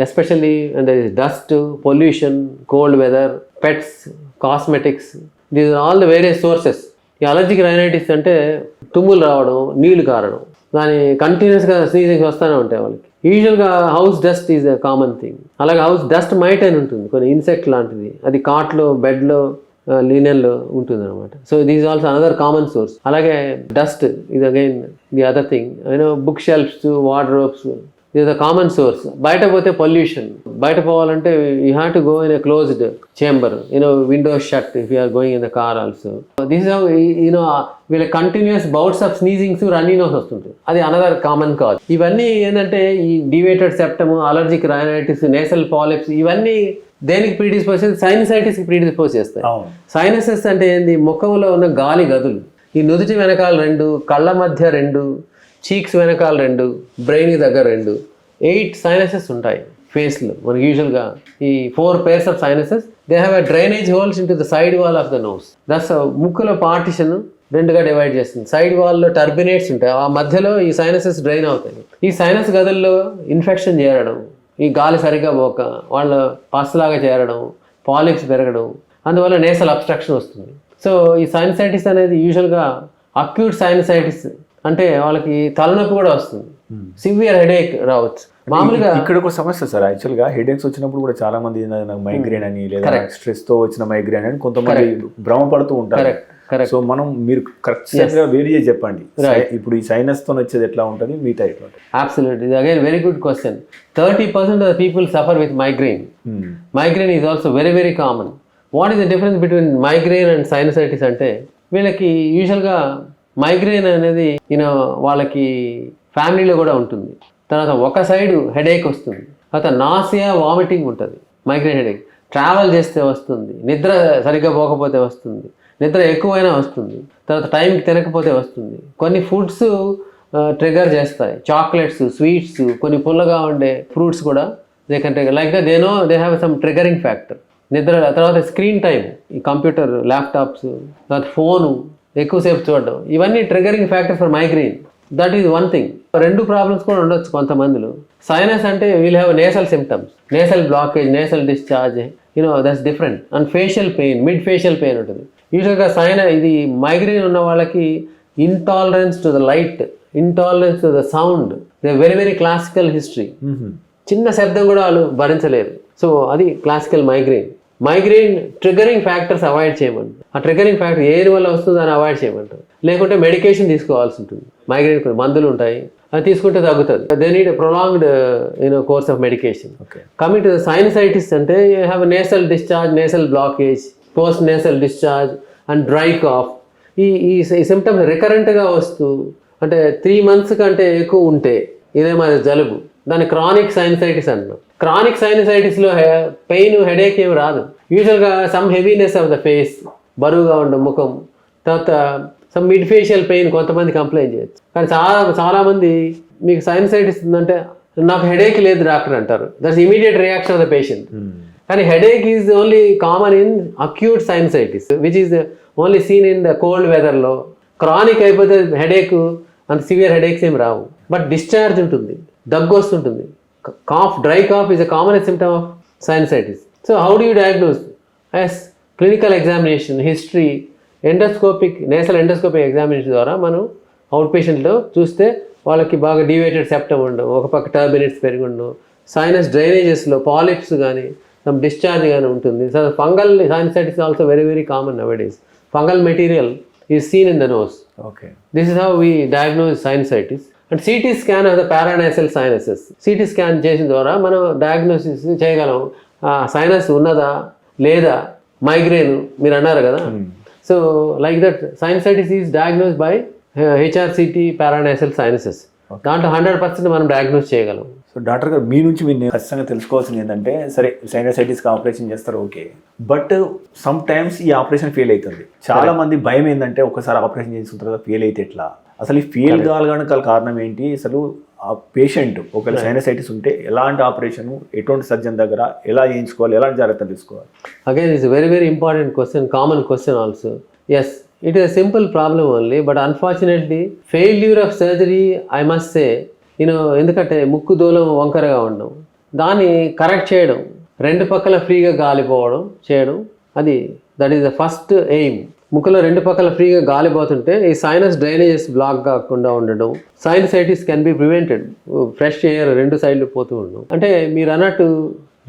especially and there is dust, pollution, cold weather, pets, cosmetics, these are all the various sources. ఈ allergic rhinitis అంటే తుమ్ములు రావడం, నీళ్లు కారడం, దాని కంటిన్యూస్గా స్నీజింగ్స్ వస్తూనే ఉంటాయి వాళ్ళకి. యూజువల్గా house dust is a common thing. అలాగే హౌస్ డస్ట్ మైట్ అని ఉంటుంది, కొన్ని ఇన్సెక్ట్ లాంటిది, అది కాట్లో, బెడ్లో, లీనెన్లో ఉంటుంది అనమాట. So these also another common source. అలాగే డస్ట్ ఇది again the other thing. Book shelfs, wardrobes, ఇది ద కామన్ సోర్స్. బయట పోతే పొల్యూషన్. బయట పోవాలంటే you have to go in a closed chamber, windows shut if you're going in the car also. This is how వీళ్ళ continuous bouts of sneezings, runny nose వస్తుంటుంది. అది another common cause. ఇవన్నీ ఏంటంటే ఈ deviated septum, allergic rhinitis, nasal polyps, ఇవన్నీ దేనికి predispose చేస్తే సైనసైటిస్కి predispose చేస్తాయి. సైనసెస్ అంటే ఏంది? ముఖంలో ఉన్న గాలి గదులు. ఈ నుదుటి వెనకాల 2, కళ్ళ మధ్య 2, చీక్స్ వెనకాల 2, బ్రెయిన్కి దగ్గర 2, 8 సైనసెస్ ఉంటాయి ఫేస్లో మనకి. యూజువల్గా ఈ 4 pairs of sinuses, they have a drainage holes in to the side wall of the nose. That's ముక్కులో పార్టిషన్ 2గా డివైడ్ చేస్తుంది. సైడ్ వాల్లో టర్బినేట్స్ ఉంటాయి, ఆ మధ్యలో ఈ సైనసెస్ డ్రైన్ అవుతాయి. ఈ సైనస్ గదుల్లో ఇన్ఫెక్షన్ చేరడం, ఈ గాలి సరిగ్గా పోక వాళ్ళ పస్లాగా చేరడం, పాలిప్స్ పెరగడం, అందువల్ల నేసల్ అబ్స్ట్రక్షన్ వస్తుంది. సో ఈ సైనసైటిస్ అనేది యూజువల్గా అక్యూట్ సైనసైటిస్ అంటే వాళ్ళకి తలనొప్పి కూడా వస్తుంది, సివియర్ హెడేక్ రావచ్చు. మామూలుగా ఇక్కడ ఒక సమస్య సార్, యాక్చువల్గా హెడేక్స్ వచ్చినప్పుడు కూడా చాలా మంది మైగ్రేన్ అని లేదా స్ట్రెస్ తో వచ్చిన మైగ్రేన్ అని కొంతమంది భ్రమపడుతూ ఉంటారు. సో మనం మీరు కరెక్ట్గా వేరు చేసి చెప్పండి, ఇప్పుడు ఈ సైనస్ తో వచ్చేది ఎట్లా ఉంటుంది, మిగతా ఎట్లా ఉంటుంది? అబ్సల్యూట్లీ, ఇది again very good question. 30% of the people suffer with migraine. Migraine is also very very common. What is the difference between migraine and sinusitis అంటే, వీళ్ళకి యూజువల్గా మైగ్రేన్ అనేది వాళ్ళకి ఫ్యామిలీలో కూడా ఉంటుంది. తర్వాత ఒక సైడు హెడేక్ వస్తుంది, తర్వాత నాసియా, వామిటింగ్ ఉంటుంది. మైగ్రేన్ హెడేక్ ట్రావెల్ చేస్తే వస్తుంది, నిద్ర సరిగ్గా పోకపోతే వస్తుంది, నిద్ర ఎక్కువైనా వస్తుంది, తర్వాత టైంకి తినకపోతే వస్తుంది. కొన్ని ఫుడ్స్ ట్రిగర్ చేస్తాయి, చాక్లెట్స్, స్వీట్స్, కొన్ని పుల్లగా ఉండే ఫ్రూట్స్ కూడా they can trigger. Like they know they have some triggering factor. నిద్ర, తర్వాత స్క్రీన్ టైం, ఈ కంప్యూటర్, ల్యాప్టాప్స్, తర్వాత ఫోను ఎక్కువసేపు చూడడం, ఇవన్నీ triggering factor for migraine. That is one thing. 2 problems కూడా ఉండొచ్చు కొంతమందిలో. సైనస్ అంటే we'll have nasal symptoms, nasal blockage, nasal discharge, that's different. And facial pain, mid facial pain ఉంటుంది. యూజువల్గా ఇది మైగ్రేన్ ఉన్న వాళ్ళకి intolerance to the light, intolerance to the sound, they very very classical history. చిన్న శబ్దం కూడా వాళ్ళు భరించలేరు. సో అది classical migraine triggering factors avoid చేయమంటారు. ఆ ట్రిగరింగ్ ఫ్యాక్టర్ ఏది వల్ల వస్తుందో అని అవాయిడ్ చేయమంటారు. లేకుంటే మెడికేషన్ తీసుకోవాల్సి ఉంటుంది. మైగ్రేన్ మందులు ఉంటాయి, అది తీసుకుంటే తగ్గుతుంది. They need prolonged course of medication. Coming to sinusitis అంటే you have nasal discharge, nasal blockage, post nasal discharge and dry cough. ఈ సిమ్టమ్స్ రికరెంట్గా వస్తూ అంటే 3 months కంటే ఎక్కువ ఉంటే ఇదే మరి జలుబు, దాన్ని క్రానిక్ సైనసైటిస్ అంటాం. క్రానిక్ సైనసైటిస్లో పెయిన్, హెడేక్ ఏమి రాదు. యూజువల్గా some heaviness of the face, బరువుగా ఉండడం ముఖం, తర్వాత సమ్ మిడ్ ఫేషియల్ పెయిన్ కొంతమంది కంప్లైంట్ చేయొచ్చు. కానీ చాలామంది మీకు సైనసైటిస్ ఉందంటే నాకు హెడేక్ లేదు డాక్టర్ అంటారు. That's immediate reaction of the patient. కానీ headache is only common in acute sinusitis which is only seen in the cold వెదర్లో. క్రానిక్ అయిపోతే హెడేక్ అంత సివియర్ హెడేక్స్ ఏమి రావు, బట్ డిశ్చార్జ్ ఉంటుంది, దగ్గు వస్తుంటుంది. Cough, dry cough is a common symptom of sinusitis. So how do you diagnose? As clinical examination, history, nasal endoscopic examination ద్వారా మనం అవుట్ పేషెంట్లో చూస్తే వాళ్ళకి బాగా డివేటెడ్ సెప్టమ్ ఉండడం, ఒక పక్క టర్బినేట్స్ పెరిగి ఉండడం, సైనస్ డ్రైనేజెస్లో పాలిప్స్ కానీ సమ్ డిశ్చార్జ్ కానీ ఉంటుంది. So fungal sinusitis also very very common nowadays. Fungal material is seen in the nose. This is how we diagnose sinusitis. And CT scan of the paranasal sinuses. CT scan చేసిన ద్వారా మనం diagnosis చేయగలం. Sinus ఉన్నదా లేదా, migraine మీరు అన్నారు కదా. So like that sinusitis is diagnose by HRCT paranasal sinuses. దాంట్లో 100% మనం డయాగ్నోస్ చేయగలం. సో డాక్టర్ గారు మీ నుంచి మీరు ఖచ్చితంగా తెలుసుకోవాల్సింది ఏంటంటే, సరే సైనసైటిస్కి ఆపరేషన్ చేస్తారు, ఓకే, బట్ సమ్ టైమ్స్ ఈ ఆపరేషన్ ఫెయిల్ అవుతుంది. చాలా మంది భయం ఏంటంటే ఒకసారి ఆపరేషన్ చేసిన తర్వాత ఫెయిల్ అయితే ఎట్లా, అసలు ఈ ఫెయిల్ కాగడానికి కారణం ఏంటి, అసలు ఆ పేషెంట్ ఒకవేళ సైనసైటిస్ ఉంటే ఎలాంటి ఆపరేషన్, ఎటువంటి సర్జన్ దగ్గర ఎలా చేయించుకోవాలి, ఎలాంటి జాగ్రత్తలు తీసుకోవాలి? Again it's very very important question, common question also. Yes, it is a simple problem only, but unfortunately failure of surgery, I must say, ఎందుకంటే ముక్కు దూలం వంకరగా ఉండడం, దాన్ని కరెక్ట్ చేయడం, 2 పక్కల ఫ్రీగా గాలిపోవడం చేయడం, that is the first aim. ముక్కులో 2 పక్కల ఫ్రీగా గాలిపోతుంటే ఈ సైనస్ డ్రైనేజెస్ బ్లాక్ కాకుండా ఉండడం, sinusitis can be prevented. Fresh air 2 సైడ్లు పోతూ ఉండడం. అంటే మీరు అన్నట్టు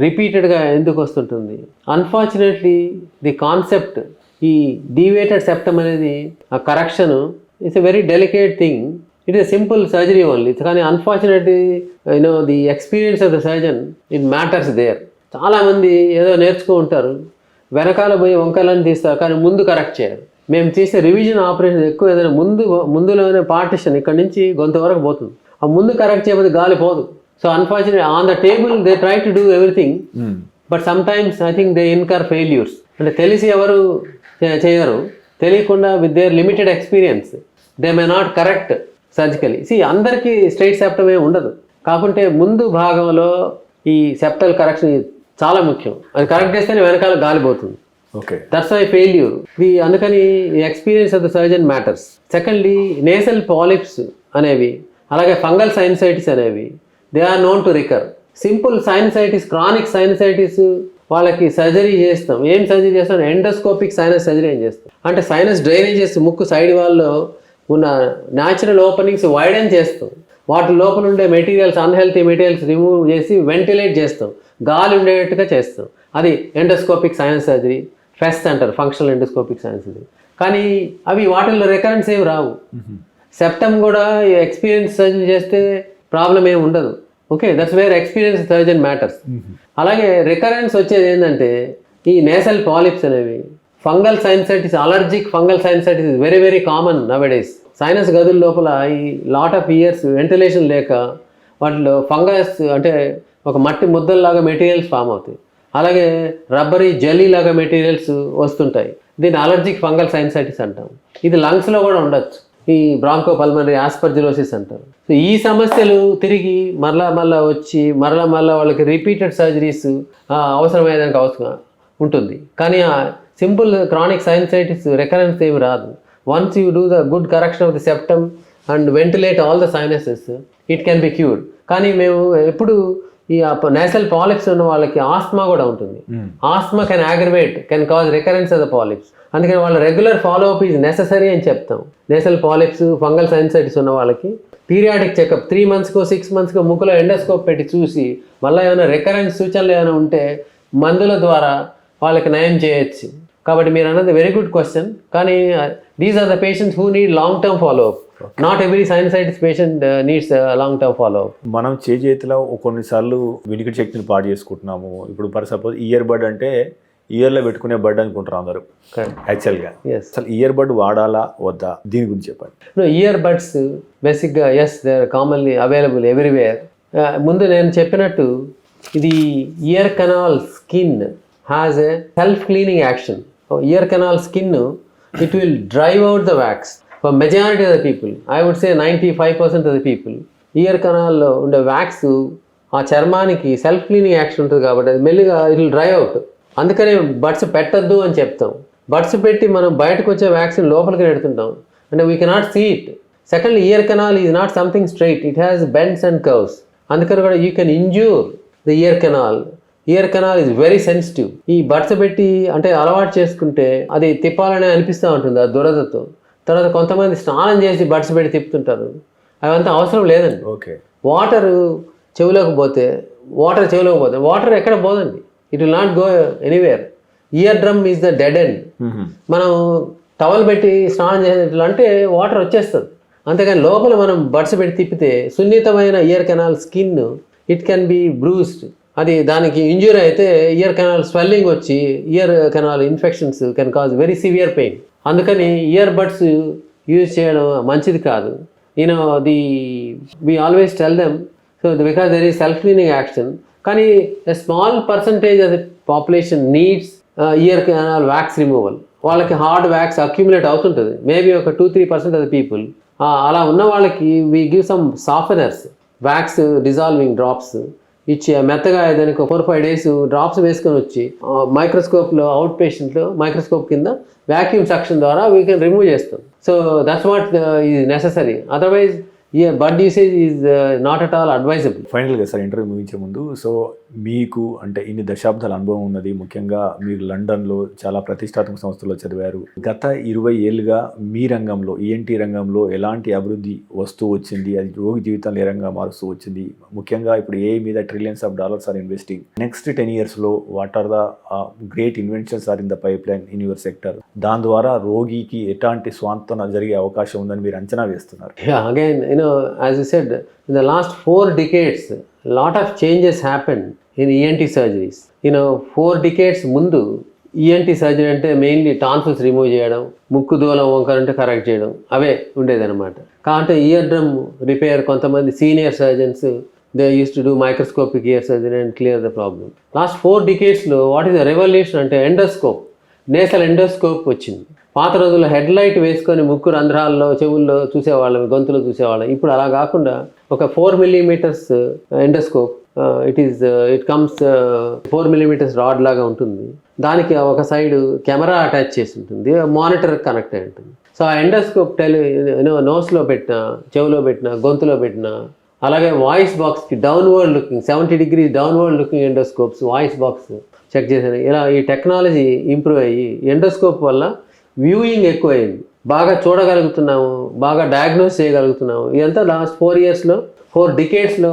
రిపీటెడ్గా ఎందుకు వస్తుంటుంది? అన్ఫార్చునేట్లీ ది కాన్సెప్ట్, ఈ డీవేటెడ్ సెప్టమ్ అనేది ఆ correction it's a very delicate thing. It is simple surgery only. కానీ unfortunately the experience of the surgeon it matters there. చాలామంది ఏదో నేర్చుకో ఉంటారు, వెనకాల పోయి వంకలను తీస్తారు, కానీ ముందు కరెక్ట్ చేయరు. మేము చేసే రివిజన్ ఆపరేషన్ ఎక్కువ ఏదైనా ముందులోనే పార్టిషన్ ఇక్కడ నుంచి గొంతు వరకు పోతుంది. ఆ ముందు కరెక్ట్ చేయకపోతే గాలి పోదు. So unfortunate on the table they try to do everything, but some times I think they incur failures. అంటే తెలిసి ఎవరు చేయరు, తెలియకుండా with their limited experience they may not correct surgically. అందరికీ స్ట్రైట్ సెప్టమ్ ఏమి ఉండదు, కాకుంటే ముందు భాగంలో ఈ సెప్టల్ కరెక్షన్ చాలా ముఖ్యం. అది కరెక్ట్ చేస్తేనే వెనకాల గాలిపోతుంది. Okay, that's why failure. అందుకని experience of the surgeon matters. Secondly, nasal polyps అనేవి, అలాగే ఫంగల్ సైనసైటిస్ అనేవి, they are known to recur. Simple sinusitis, chronic sinusitis వాళ్ళకి సర్జరీ చేస్తాం. ఏం సర్జరీ చేస్తాం? ఎండోస్కోపిక్ సైనస్ సర్జరీ ఏం చేస్తాం అంటే సైనస్ డ్రైనేజెస్ ముక్కు సైడ్ వాళ్ళలో ఉన్న న్యాచురల్ ఓపెనింగ్స్ వైడెన్ చేస్తాం. వాటి లోపల ఉండే మెటీరియల్స్, అన్హెల్తీ మెటీరియల్స్ రిమూవ్ చేసి వెంటిలేట్ చేస్తాం, గాలి ఉండేటట్టుగా చేస్తాం. అది ఎండోస్కోపిక్ సైనస్ సర్జరీ, ఫెస్ట్ అంటారు, ఫంక్షనల్ ఎండోస్కోపిక్ సైనస్ సర్జరీ. కానీ అవి వాటిల్లో రికరెన్స్ ఏమి రావు. సెప్టమ్ కూడా ఎక్స్పీరియన్స్ సర్జరీ చేస్తే ప్రాబ్లం ఏమి ఉండదు. Okay, that's where experience surgeon matters. అలాగే రికరెన్స్ వచ్చేది ఏంటంటే ఈ నేసల్ పాలిప్స్ అనేవి, fungal sinusitis, allergic fungal sinusitis is very very common nowadays. Sinus గదుల లోపల ఈ లాట్ ఆఫ్ ఇయర్స్ వెంటిలేషన్ లేక వాటిలో ఫంగస్ అంటే ఒక మట్టి ముద్దల్లాగా మెటీరియల్స్ ఫామ్ అవుతాయి. అలాగే రబ్బరీ జెల్లీ లాగా మెటీరియల్స్ వస్తుంటాయి. దీన్ని అలర్జిక్ ఫంగల్ సైనసైటిస్ అంటాం. ఇది లంగ్స్లో కూడా ఉండొచ్చు. ఈ బ్రాంకోపల్మనరీ ఆస్పర్జిలోసిస్ అంటారు. సో ఈ సమస్యలు తిరిగి మరలా వచ్చి మరలా వాళ్ళకి రిపీటెడ్ సర్జరీస్ అవసరమయ్యేదానికి అవసరం ఉంటుంది. కానీ ఆ సింపుల్ క్రానిక్ సైనసైటిస్ రికరెన్స్ ఏమి రాదు. Once you do the good correction of the septum and ventilate all the sinuses, it can be cured. కానీ మేము ఎప్పుడు ఈ నేసల్ పాలిప్స్ ఉన్న వాళ్ళకి ఆస్మా కూడా ఉంటుంది. Asthma can aggravate, can cause recurrence of the polyps. అందుకని వాళ్ళ regular follow up is necessary అని చెప్తాం. నేసల్ పాలిప్స్, ఫంగల్ సైనసైటిస్ ఉన్న వాళ్ళకి పీరియాడిక్ చెకప్ 3 monthsకో 6 monthsకో ముక్కులో ఎండోస్కోప్ పెట్టి చూసి మళ్ళీ ఏమైనా రికరెన్స్ సూచనలు ఏమైనా ఉంటే మందుల ద్వారా వాళ్ళకి నయం చేయొచ్చు. కాబట్టి మీరు అన్నది వెరీ గుడ్ క్వశ్చన్. కానీ these are the patients who need long term follow up. Not every sinusitis patient needs long term follow up. మనం చేతిలో కొన్నిసార్లు వినికిడి శక్తిని పాడు చేసుకుంటున్నాము. ఇప్పుడు ఫర్ సపోజ్ ఇయర్ బడ్ అంటే ఇయర్లో పెట్టుకునే బడ్ అనుకుంటారు అందరూ యాక్చువల్గా. అసలు ఇయర్ బడ్ వాడాలా వద్దా, దీని గురించి చెప్పండి. ఇయర్ బడ్స్ బేసిక్గా as they are commonly available everywhere. ముందు నేను చెప్పినట్టు ఇది ear canal skin has a self cleaning action. Ear canal skin it will drive out the wax for majority of the people. I would say 95% of the people ear కెనాల్లో ఉండే wax ఆ చర్మానికి self cleaning action ఉంటుంది కాబట్టి అది మెల్లిగా it will drive out. అందుకనే buds పెట్టద్దు అని చెప్తాం. బడ్స్ పెట్టి మనం బయటకు వచ్చే వ్యాక్సిన్ లోపలికి పెడుతుంటాం అంటే we cannot see it. Second, ear canal is not something straight, it has bends and curves. అందుకని కూడా you can injure the ear canal. Ear canal is very sensitive. ఈ బడ్స్ పెట్టి అంటే అలవాటు చేసుకుంటే అది తిప్పాలనే అనిపిస్తూ ఉంటుంది ఆ దురదతో. తర్వాత కొంతమంది స్నానం చేసి బడ్స్ పెట్టి తిప్పుతుంటారు. అవంతా అవసరం లేదండి. ఓకే, వాటర్ చెవిలోకి పోతే వాటర్ ఎక్కడ పోదండి. It will not go anywhere. Ear drum is the dead end. మనం టవల్ పెట్టి స్నానం చేసేట్లు అంటే వాటర్ వచ్చేస్తుంది. అంతేగాని లోపల మనం బడ్స్ పెట్టి తిప్పితే సున్నితమైన year canal skin it can B bruised. అది దానికి ఇంజ్యూరీ అయితే ఇయర్ కెనాల్ స్వెల్లింగ్ వచ్చి ear canal infections can cause very severe pain. అందుకని ఇయర్ బడ్స్ యూజ్ చేయడం మంచిది కాదు. we always tell them, so because there is self cleaning action, కానీ a small percentage of the population needs ear canal wax removal. వాళ్ళకి hard wax accumulate అవుతుంటుంది. Maybe ఒక 2-3% of the people. అలా ఉన్న వాళ్ళకి we give some softeners, wax dissolving drops ఇచ్చి మెత్తగా దానికి 4-5 days డ్రాప్స్ వేసుకొని వచ్చి మైక్రోస్కోప్లో అవుట్ పేషెంట్లో మైక్రోస్కోప్ కింద వ్యాక్యూమ్ సక్షన్ ద్వారా వీ కెన్ రిమూవ్ చేస్తాం. So that's what is necessary. Otherwise bud usage is not at all advisable. ఫైనల్గా సార్ ఇంటర్వ్యూ ముగించే ముందు, సో మీకు అంటే ఇన్ని దశాబ్దాల అనుభవం ఉన్నది, ముఖ్యంగా మీరు లండన్లో చాలా ప్రతిష్టాత్మక సంస్థల్లో చదివారు. గత 20 ఏళ్ళుగా మీ రంగంలో ఈఎన్టీ రంగంలో ఎలాంటి అభివృద్ధి వస్తూ వచ్చింది, అది రోగి జీవితాన్ని ఏ రంగా మారుస్తూ వచ్చింది? ముఖ్యంగా ఇప్పుడు ఏ మీద $trillions ఆర్ ఇన్వెస్టింగ్. నెక్స్ట్ 10 yearsలో what are the great inventions are in the pipeline in your sector? దాని ద్వారా రోగికి ఎలాంటి స్వాంతన జరిగే అవకాశం ఉందని మీరు అంచనా వేస్తున్నారు? Again, as you said, in the last 4 decades, lot of changes happened in ENT surgeries. 4 decades ముందు ENT సర్జరీ అంటే మెయిన్లీ టాన్సిల్స్ రిమూవ్ చేయడం, ముక్కు దూలం వంకరంటే కరెక్ట్ చేయడం అవే ఉండేదన్నమాట. కాబట్టి ఇయర్ డ్రమ్ రిపేర్ కొంతమంది senior surgeons they use to do microscopic ear surgery and clear the problem. Last 4 decadesలో వాట్ ఈస్ ద రెవల్యూషన్ అంటే ఎండోస్కోప్, నేసల్ ఎండోస్కోప్ వచ్చింది. పాత రోజుల్లో హెడ్ లైట్ వేసుకొని ముక్కు రంధ్రాల్లో చెవుల్లో చూసేవాళ్ళం, గొంతులో చూసేవాళ్ళం. ఇప్పుడు అలా కాకుండా ఒక 4 millimeters endoscope, it comes 4 millimeters rod లాగా ఉంటుంది. దానికి ఒక సైడ్ కెమెరా అటాచ్ చేసి ఉంటుంది, మానిటర్ కనెక్ట్ అయి ఉంటుంది. సో ఆ ఎండోస్కోప్ నోస్లో పెట్టిన, చెవులో పెట్టిన, గొంతులో పెట్టిన, అలాగే వాయిస్ బాక్స్కి downward looking 70 degrees downward looking endoscopes, voice box check చేశాను. ఇలా ఈ టెక్నాలజీ ఇంప్రూవ్ అయ్యి ఎండోస్కోప్ వల్ల వ్యూయింగ్ ఎక్కువైంది, బాగా చూడగలుగుతున్నాము, బాగా డయాగ్నోస్ చేయగలుగుతున్నాము. ఇదంతా లాస్ట్ 4 yearsలో 4 decadesలో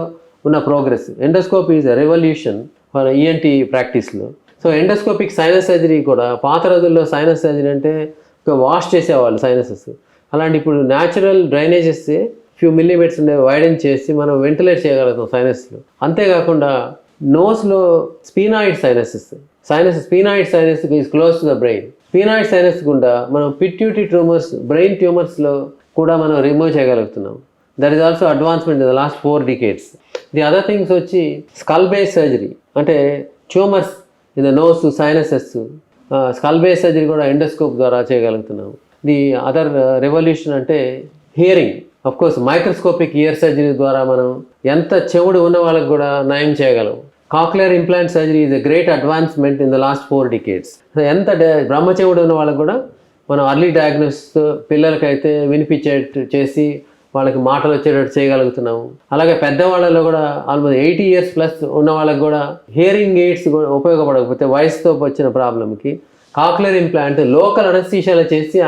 ఉన్న progress. Endoscope is a revolution for ENT ప్రాక్టీస్లో. సో ఎండోస్కోపిక్ సైనస్ సర్జరీ కూడా, పాత రోజుల్లో సైనస్ సర్జరీ అంటే ఒక వాష్ చేసేవాళ్ళు సైనసెస్. అలాంటి ఇప్పుడు న్యాచురల్ డ్రైనేజెస్ ఫ్యూ మిల్లీమీటర్స్ ఉండే వైడెన్ చేసి మనం వెంటిలేట్ చేయగలుగుతాం సైనస్లో. అంతేకాకుండా నోస్లో sphenoid sinuses, sphenoid sinus is close to the brain. Sphenoid sinus గుండా మనం పిట్యూటరీ ట్యూమర్స్, బ్రెయిన్ ట్యూమర్స్లో కూడా మనం రిమూవ్ చేయగలుగుతున్నాం. That is also advancement in the last 4 decades. The other things వచ్చి స్కల్ బేస్ సర్జరీ, అంటే tumours in the nose, sinuses, skull base surgery కూడా endoscope ద్వారా చేయగలుగుతున్నాం. ది అదర్ రెవల్యూషన్ అంటే hearing. Of course microscopic ear surgery ద్వారా మనం ఎంత చెవుడు ఉన్న వాళ్ళకి కూడా నయం చేయగలం. Cochlear implant surgery is a great advancement in the last 4 decades. ఎంత బ్రహ్మచెవుడు ఉన్న వాళ్ళకి కూడా మనం అర్లీ డయాగ్నోసిస్, పిల్లలకైతే వినిపించేట్టు చేసి వాళ్ళకి మాటలు వచ్చేటట్టు చేయగలుగుతున్నాము. అలాగే పెద్దవాళ్ళలో కూడా ఆల్మోస్ట్ 80 years ప్లస్ ఉన్న వాళ్ళకి కూడా హియరింగ్ ఎయిడ్స్ కూడా ఉపయోగపడకపోతే వయసుతో వచ్చిన ప్రాబ్లంకి కాక్లియర్ ఇంప్లాంట్ లోకల్ అనస్థీషియాలో చేసి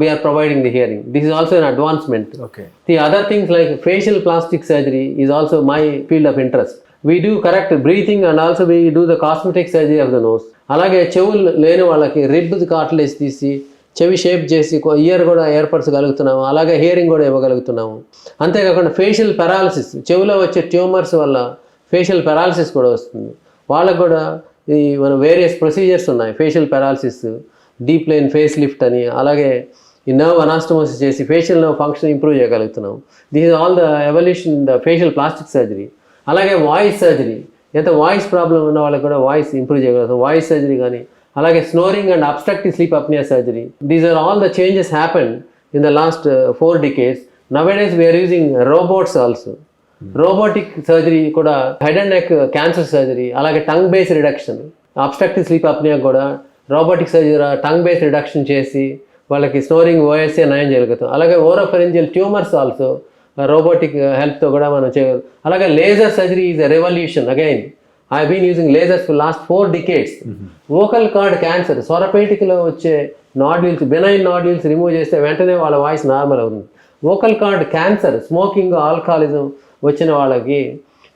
we are providing the hearing. This is also an advancement. Okay. The other things like facial plastic surgery is also my field of interest. We do correct breathing and also we do the cosmetic surgery of the nose. అలాగే చెవులు లేని వాళ్ళకి rib cartilage తీసి చెవి shape చేసి year కూడా ఏర్పరచగలుగుతున్నాము. అలాగే hearing కూడా ఇవ్వగలుగుతున్నాము. అంతేకాకుండా ఫేషియల్ పెరాలసిస్, చెవిలో వచ్చే ట్యూమర్స్ వల్ల ఫేషియల్ పెరాలసిస్ కూడా వస్తుంది. వాళ్ళకు కూడా ఈ మన వేరియస్ ప్రొసీజర్స్ ఉన్నాయి. Facial paralysis, deep line face lift అని, అలాగే ఈ నర్వ్ అనాస్టమోసిస్ చేసి ఫేషియల్ నర్వ్ ఫంక్షన్ ఇంప్రూవ్ చేయగలుగుతున్నాం. This is all the evolution in the facial plastic surgery. అలాగే వాయిస్ సర్జరీ, ఎంత వాయిస్ ప్రాబ్లం ఉన్న వాళ్ళకి కూడా వాయిస్ ఇంప్రూవ్ చేయగలుగుతాం. వాయిస్ సర్జరీ కానీ, అలాగే snoring and obstructive sleep apnea surgery. These are all the changes happen in the last 4 decades. Nowadays we are using robots also. Robotic surgery కూడా, head and neck cancer surgery, అలాగే tongue base reduction, obstructive sleep apnea కూడా robotic surgery tongue base reduction చేసి వాళ్ళకి snoring OSA నయం జరుగుతాం. అలాగే oropharyngeal tumours also robotic హెల్ప్తో కూడా మనం చేయగలం. అలాగే laser surgery is a revolution. Again I been using lasers for last 4 decades. Vocal cord cancer, స్వరపేటికలో వచ్చే నాడ్యూల్స్, బెనైన్ నాడ్యూల్స్ రిమూవ్ చేస్తే వెంటనే వాళ్ళ వాయిస్ నార్మల్ అవుతుంది. Vocal cord cancer, smoking, alcoholism వచ్చిన వాళ్ళకి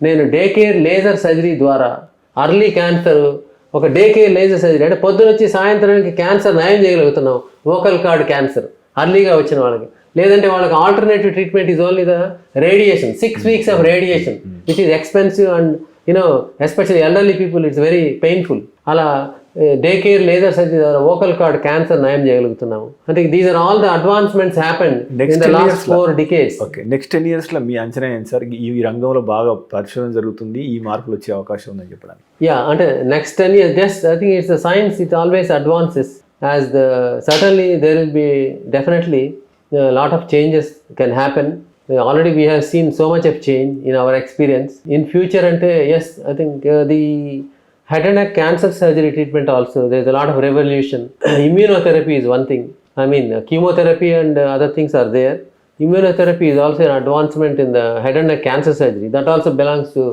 నేను డే కేర్ లేజర్ సర్జరీ ద్వారా అర్లీ క్యాన్సర్, ఒక డే కేర్ లేజర్ సర్జరీ అంటే పొద్దునొచ్చి సాయంత్రానికి క్యాన్సర్ నయం చేయగలుగుతున్నాం. వోకల్ కార్డ్ క్యాన్సర్ అర్లీగా వచ్చిన వాళ్ళకి. లేదంటే వాళ్ళకి alternative treatment is only the radiation, 6 weeks of radiation, which is expensive and especially elderly people it's very painful. అలా డే కేర్ లేజర్ సర్జరీ ద్వారా వోకల్ కార్డ్ క్యాన్సర్ నయం చేయగలుగుతున్నాము. అంటే these are all the advancements happen in the last 4 decades. Okay, next 10 years లో మీ అంచనా ఏంటి sir? ఈ రంగంలో బాగా పరిశోధన జరుగుతుంది, ఈ మార్పులు వచ్చే అవకాశం ఉందని చెప్పడానికి. అంటే next 10 years, just I think it's the science, it always advances. As the certainly there will be definitely lot of changes can happen. Already we have seen so much of change in our experience. In future ante, yes, I think the head and neck cancer surgery treatment also, there is a lot of revolution. Immunotherapy is one thing. I mean, chemotherapy and other things are there. Immunotherapy is also an advancement in the head and neck cancer surgery. That also belongs to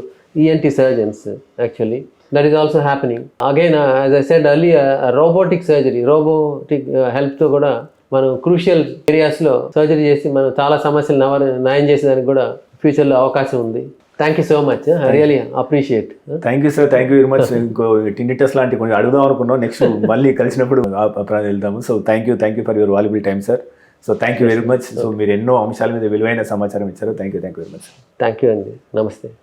ENT surgeons actually. That is also happening. Again, as I said earlier, robotic surgery, robotic help to kuda మనం crucial ఏరియాస్లో surgery చేసి మనం చాలా సమస్యలు నయం చేసేదానికి కూడా ఫ్యూచర్లో అవకాశం ఉంది. Thank you so much, I really appreciate. Thank you sir, thank you very much. ఇంకో టిండిటస్ లాంటి కొన్ని అడుగుదాం అనుకున్నాం, నెక్స్ట్ మళ్ళీ కలిసినప్పుడు వెళ్తాము. So thank you for your valuable time sir. So thank you very much. So మీరు ఎన్నో అంశాల మీద విలువైన సమాచారం ఇచ్చారు. Thank you very much. Thank you అండి, నమస్తే.